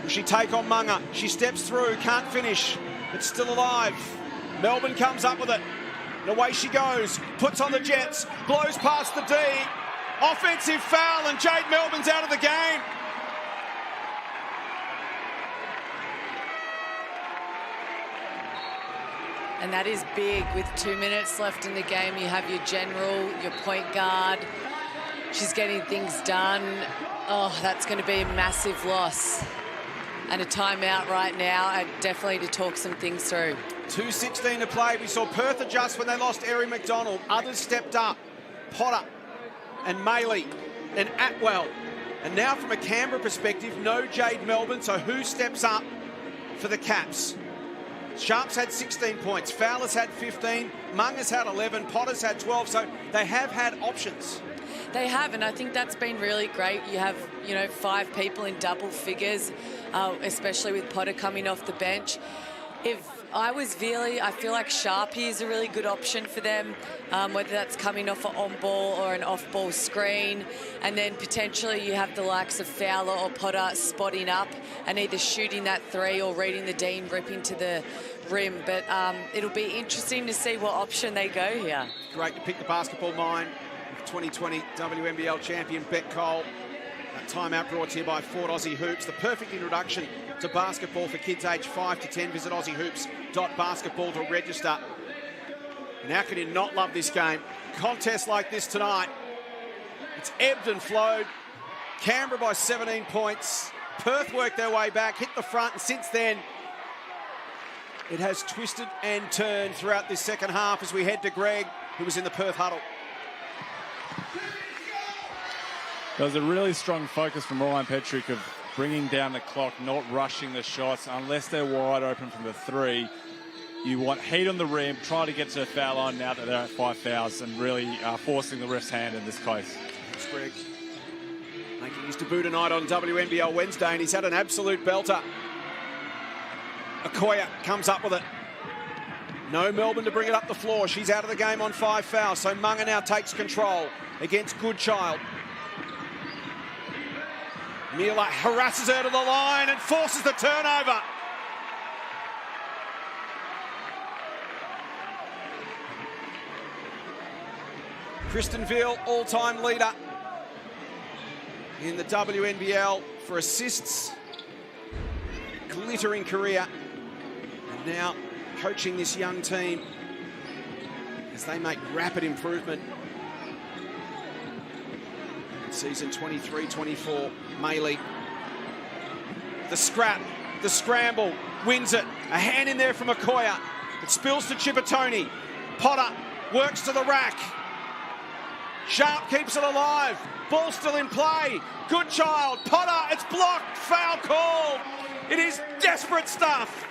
Will she take on Munga? She steps through, can't finish. It's still alive. Melbourne comes up with it. And away she goes. Puts on the Jets. Blows past the D. Offensive foul, and Jade Melbourne's out of the game. And that is big. With 2 minutes left in the game, you have your general, your point guard. She's getting things done. Oh, that's going to be a massive loss. And a timeout right now, and definitely to talk some things through. 2:16 to play. We saw Perth adjust when they lost Erie McDonald. Others stepped up. Potter and Maley and Atwell. And now from a Canberra perspective, no Jade Melbourne. So who steps up for the Caps? Sharp's had 16 points. Fowler's had 15. Munga's had 11. Potter's had 12. So they have had options. They have, and I think that's been really great. You have, 5 people in double figures, especially with Potter coming off the bench. If I was Veely, I feel like Sharpie is a really good option for them, whether that's coming off an on-ball or an off-ball screen. And then potentially you have the likes of Fowler or Potter spotting up and either shooting that 3 or reading the D and ripping to the rim. But it'll be interesting to see what option they go here. Great to pick the basketball mind. 2020 WNBL champion Bet Cole. That timeout brought to you by Ford Aussie Hoops. The perfect introduction to basketball for kids aged 5 to 10. Visit aussiehoops.basketball to register. And how can you not love this game? Contests like this tonight. It's ebbed and flowed. Canberra by 17 points. Perth worked their way back, hit the front, and since then it has twisted and turned throughout this second half as we head to Greg, who was in the Perth huddle. There was a really strong focus from Ryan Petrick of bringing down the clock, not rushing the shots unless they're wide open from the 3. You want heat on the rim, try to get to a foul line now that they're at 5 fouls and really forcing the ref's hand in this case. Thanks, Greg. Making his debut tonight on WNBL Wednesday, and he's had an absolute belter. Okoye comes up with it. No Melbourne to bring it up the floor. She's out of the game on 5 fouls, so Munga now takes control against Goodchild. Mila harasses her to the line and forces the turnover. Kristen Veal, all-time leader in the WNBL for assists. Glittering career. And now coaching this young team as they make rapid improvement. Season 23-24, Maley. The scrap, the scramble, wins it. A hand in there from Okoye. It spills to Chippertoni. Potter works to the rack. Sharp keeps it alive. Ball still in play. Goodchild, Potter, it's blocked. Foul called. It is desperate stuff.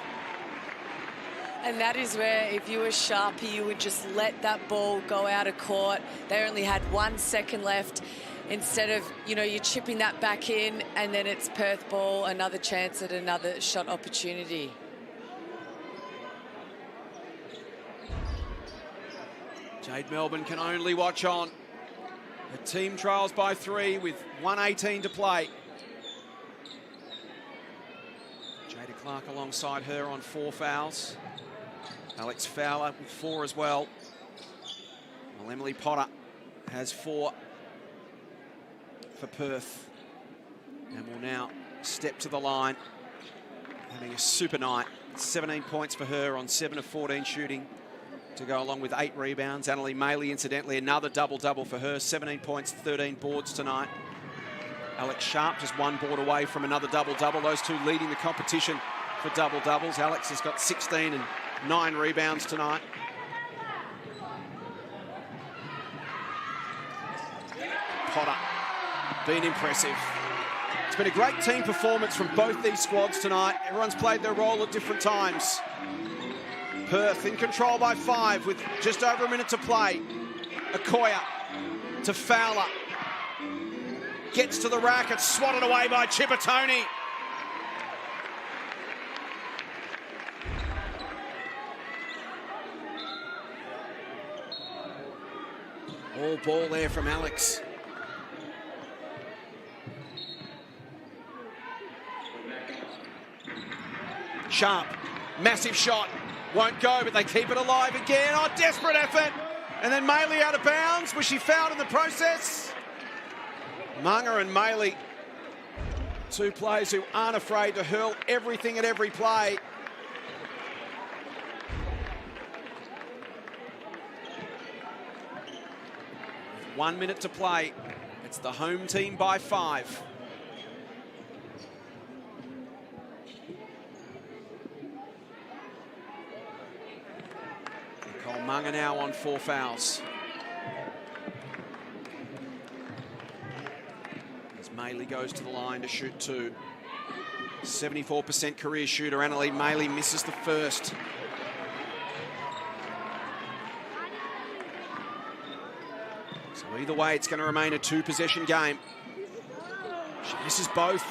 And that is where, if you were Sharpie, you would just let that ball go out of court. They only had 1 second left. Instead of, you're chipping that back in, and then it's Perth ball, another chance at another shot opportunity. Jade Melbourne can only watch on. The team trails by 3 with 1:18 to play. Jada Clark alongside her on 4 fouls. Alex Fowler with 4 as well. Well, Emily Potter has 4 for Perth, and will now step to the line, having a super night. 17 points for her on 7 of 14 shooting to go along with 8 rebounds. Annalie Maley, incidentally, another double-double for her. 17 points, 13 boards tonight. Alex Sharp just 1 board away from another double-double. Those two leading the competition for double-doubles. Alex has got 16 and 9 rebounds tonight. Potter, been impressive. It's been a great team performance from both these squads tonight. Everyone's played their role at different times. Perth in control by 5 with just over a minute to play. Okoye to Fowler. Gets to the rack, it's swatted away by Chippertoni. All ball there from Alex. Sharp, massive shot, Won't go, but they keep it alive again. Oh, desperate effort. And then Maley out of bounds. Was she fouled in the process? Munga and Maley, two players who aren't afraid to hurl everything at every play. With 1 minute to play. It's the home team by 5. Nicole Munga now on 4 fouls. As Maley goes to the line to shoot 2. 74% career shooter. Annalee Maley misses the first. So either way, it's going to remain a 2-possession game. She misses both.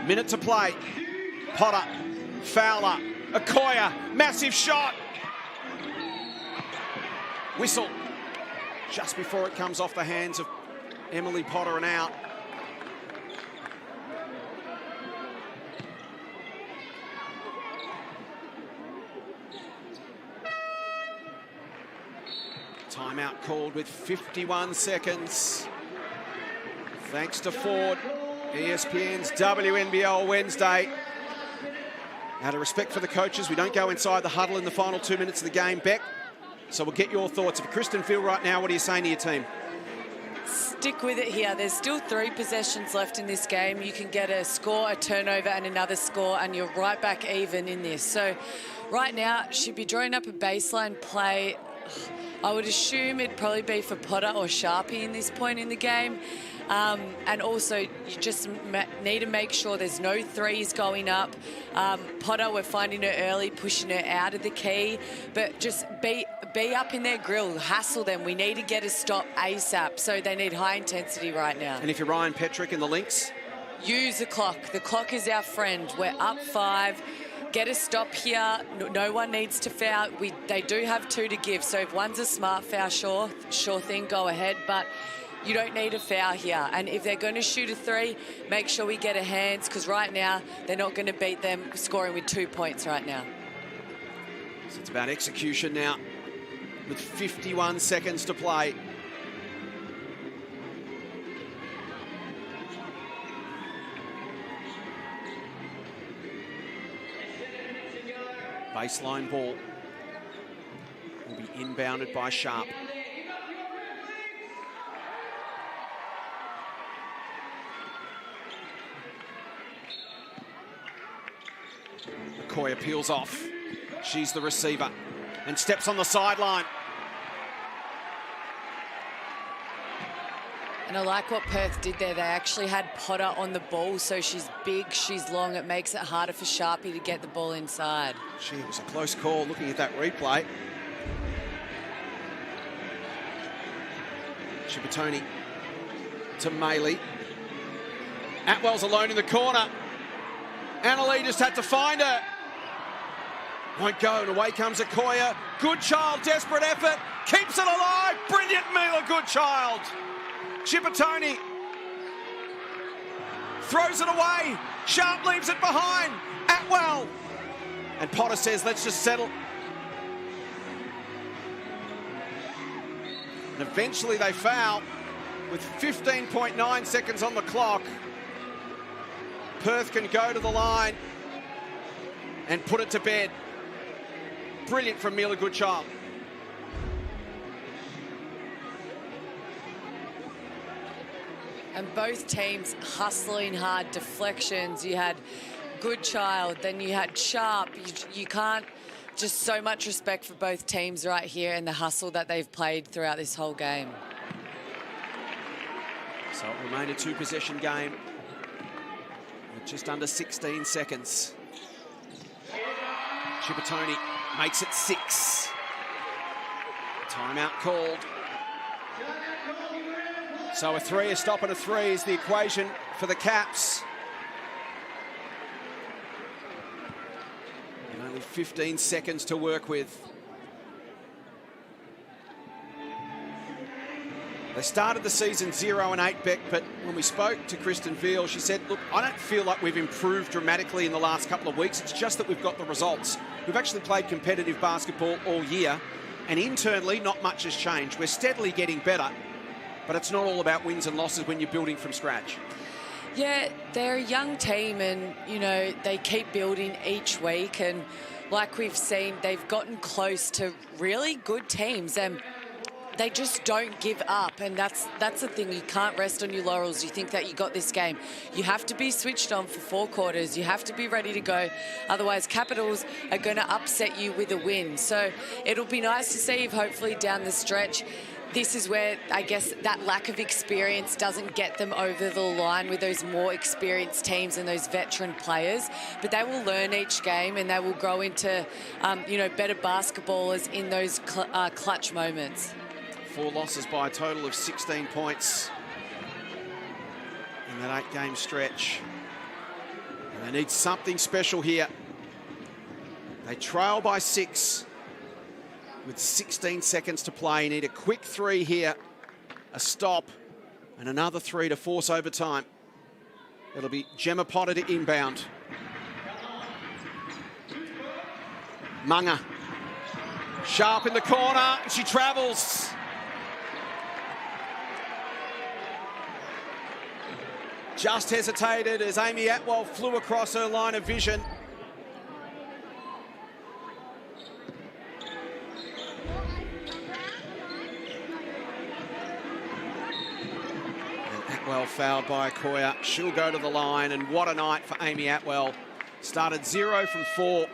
Minute to play. Potter, Fowler, Okoya, massive shot. Whistle just before it comes off the hands of Emily Potter and out. Timeout called with 51 seconds. Thanks to Ford, ESPN's WNBL Wednesday. Out of respect for the coaches, we don't go inside the huddle in the final 2 minutes of the game. Beck, so we'll get your thoughts. If you're Kristen Field right now, what are you saying to your team? Stick with it here. There's still 3 possessions left in this game. You can get a score, a turnover, and another score, and you're right back even in this. So right now, she'd be drawing up a baseline play. I would assume it'd probably be for Potter or Sharpie in this point in the game. And also, you just need to make sure there's no threes going up. Potter, we're finding her early, pushing her out of the key. But just be up in their grill, hassle them. We need to get a stop ASAP. So they need high intensity right now. And if you're Ryan Petrick and the Lynx? Use the clock. The clock is our friend. We're up 5. Get a stop here. No one needs to foul. They do have 2 to give. So if one's a smart foul, sure thing, go ahead. But you don't need a foul here. And if they're going to shoot a 3, make sure we get a hands, because right now they're not going to beat them scoring with 2 points right now. So it's about execution now with 51 seconds to play. Baseline ball will be inbounded by Sharp. Okoya peels off. She's the receiver and steps on the sideline. And I like what Perth did there. They actually had Potter on the ball, so she's big, she's long. It makes it harder for Sharpie to get the ball inside. Gee, it was a close call looking at that replay. Shibutoni to Maley. Atwell's alone in the corner. Annalee just had to find her. Won't go, and away comes Okoya. Goodchild, desperate effort, keeps it alive. Brilliant Mila Goodchild. Shibutoni throws it away. Sharp leaves it behind. Atwell. And Potter says, let's just settle. And eventually they foul with 15.9 seconds on the clock. Perth can go to the line and put it to bed. Brilliant from Mila Goodchild. And both teams hustling hard, deflections. You had Goodchild, then you had Sharp. You can't, just so much respect for both teams right here and the hustle that they've played throughout this whole game. So it remained a 2-possession game with just under 16 seconds. Shibutoni makes it 6. Timeout called. So a 3, a stop and a 3 is the equation for the Caps. And only 15 seconds to work with. They started the season 0-8, Beck, but when we spoke to Kristen Veal, she said, look, I don't feel like we've improved dramatically in the last couple of weeks. It's just that we've got the results. We've actually played competitive basketball all year, and internally, not much has changed. We're steadily getting better, but it's not all about wins and losses when you're building from scratch. Yeah, they're a young team and, you know, they keep building each week. And like we've seen, they've gotten close to really good teams and they just don't give up. And that's the thing. You can't rest on your laurels. You think that you got this game. You have to be switched on for 4 quarters. You have to be ready to go. Otherwise, Capitals are going to upset you with a win. So it'll be nice to see if hopefully down the stretch, this is where, I guess, that lack of experience doesn't get them over the line with those more experienced teams and those veteran players. But they will learn each game and they will grow into, you know, better basketballers in those clutch moments. 4 losses by a total of 16 points in that 8-game stretch. And they need something special here. They trail by 6. With 16 seconds to play, you need a quick 3 here, a stop, and another 3 to force overtime. It'll be Gemma Potter to inbound. Munga. Sharp in the corner, and she travels. Just hesitated as Amy Atwell flew across her line of vision. Atwell fouled by Okoye. She'll go to the line, and what a night for Amy Atwell. Started 0 from 4.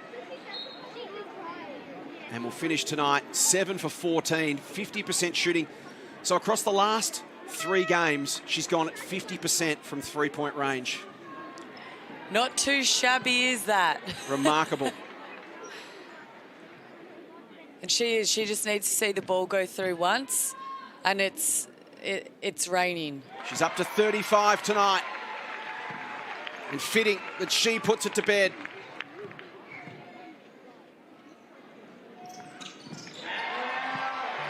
And will finish tonight 7 for 14, 50% shooting. So across the last 3 games, she's gone at 50% from 3-point range. Not too shabby, is that? Remarkable. And she is. She just needs to see the ball go through once, and it's raining. She's up to 35 tonight. And fitting that she puts it to bed.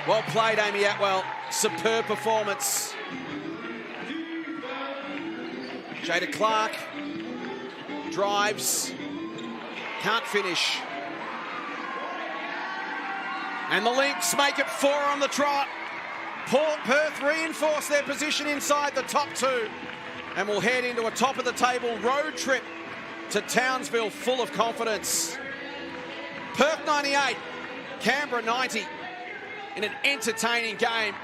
Well played, Amy Atwell. Superb performance. Jada Clark drives. Can't finish. And the Lynx make it 4 on the trot. Perth reinforce their position inside the top 2 and will head into a top-of-the-table road trip to Townsville full of confidence. Perth 98, Canberra 90 in an entertaining game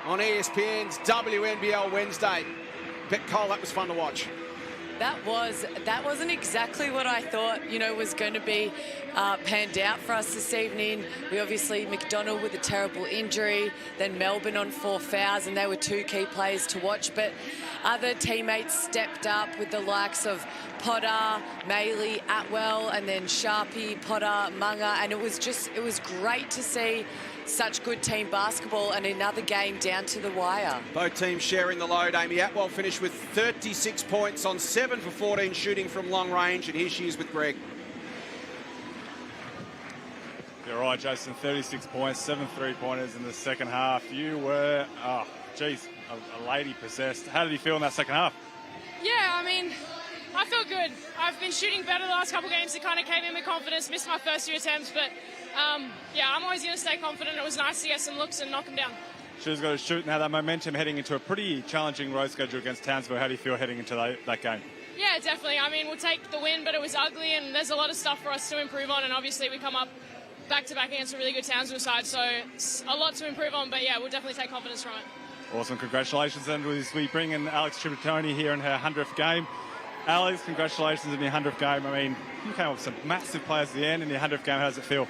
on ESPN's WNBL Wednesday. Bet Cole, that was fun to watch. That wasn't exactly what I thought, you know, was going to be panned out for us this evening. We obviously, McDonald with a terrible injury, then Melbourne on 4 fouls, and they were 2 key players to watch. But other teammates stepped up with the likes of Potter, Maley, Atwell, and then Sharpie, Potter, Munga, and it was great to see such good team basketball and another game down to the wire. Both teams sharing the load. Amy Atwell finished with 36 points on 7 for 14 shooting from long range, and here she is with Greg. You're right, Jason, 36 points, 7 3-pointers in the second half. You were, a lady possessed. How did you feel in that second half? Yeah, I mean, I felt good. I've been shooting better the last couple of games. It kind of came in with confidence. Missed my first few attempts, but yeah, I'm always going to stay confident. It was nice to get some looks and knock them down. She's got to shoot now. That momentum heading into a pretty challenging road schedule against Townsville. How do you feel heading into that game? Yeah, definitely. I mean, we'll take the win, but it was ugly, and there's a lot of stuff for us to improve on. And obviously, we come up back-to-back against a really good Townsville side, so it's a lot to improve on. But yeah, we'll definitely take confidence from it. Awesome, congratulations. And we bring in Alex Tributoni here in her 100th game. Alex, congratulations on your 100th game. I mean, you came up with some massive players at the end in your 100th game. How does it feel?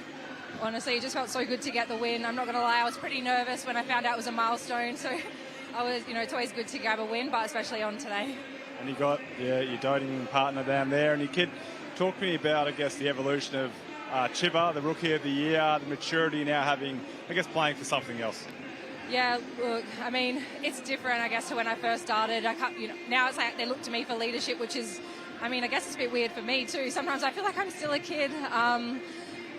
Honestly, it just felt so good to get the win. I'm not going to lie, I was pretty nervous when I found out it was a milestone. So I was, it's always good to grab a win, but especially on today. And you got your doting partner down there. And your kid, talk to me about, I guess, the evolution of Chiba, the Rookie of the Year, the maturity now having, I guess, playing for something else. Yeah, look, I mean, it's different, I guess, to when I first started. Now it's like they look to me for leadership, which is, I mean, I guess it's a bit weird for me too. Sometimes I feel like I'm still a kid.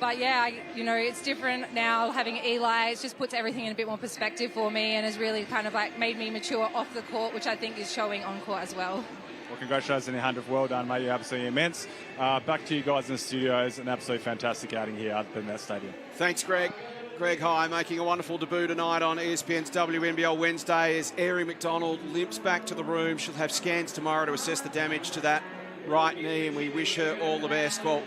But yeah, you know, it's different now having Eli. It just puts everything in a bit more perspective for me and has really kind of like made me mature off the court, which I think is showing on court as well. Well, congratulations on your 100th. Well done, mate. You're absolutely immense. Back to you guys in the studios. An absolutely fantastic outing here at Bendat Stadium. Thanks, Greg. Greg High making a wonderful debut tonight on ESPN's WNBL Wednesday as Aari McDonald limps back to the room. She'll have scans tomorrow to assess the damage to that right knee, and we wish her all the best. Well,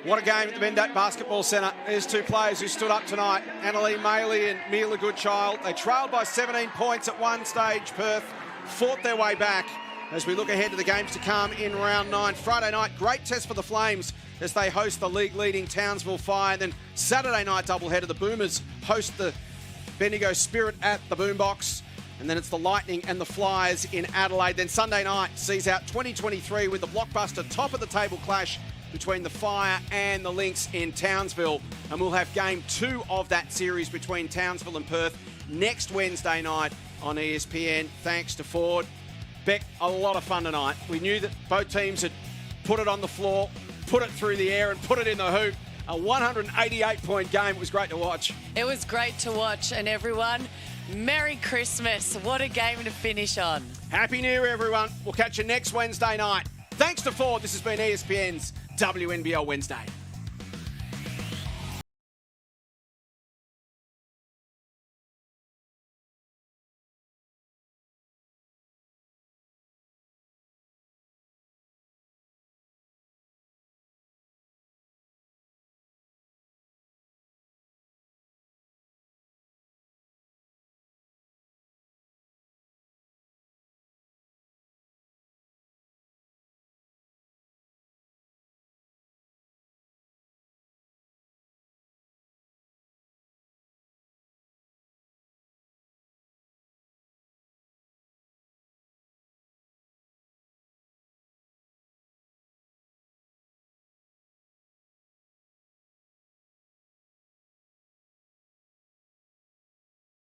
what a game at the Bendat Basketball Centre. There's two players who stood up tonight, Annalee Maley and Mila Goodchild. They trailed by 17 points at one stage. Perth fought their way back. As we look ahead to the games to come in round 9. Friday night, great test for the Flames as they host the league-leading Townsville Fire. Then Saturday night doubleheader, the Boomers host the Bendigo Spirit at the Boombox. And then it's the Lightning and the Flyers in Adelaide. Then Sunday night sees out 2023 with the blockbuster top-of-the-table clash between the Fire and the Lynx in Townsville. And we'll have game 2 of that series between Townsville and Perth next Wednesday night on ESPN, thanks to Ford. Beck, a lot of fun tonight. We knew that both teams had put it on the floor, put it through the air and put it in the hoop. A 188-point game. It was great to watch. It was great to watch, and everyone, Merry Christmas. What a game to finish on. Happy New Year, everyone. We'll catch you next Wednesday night. Thanks to Ford, this has been ESPN's WNBL Wednesday.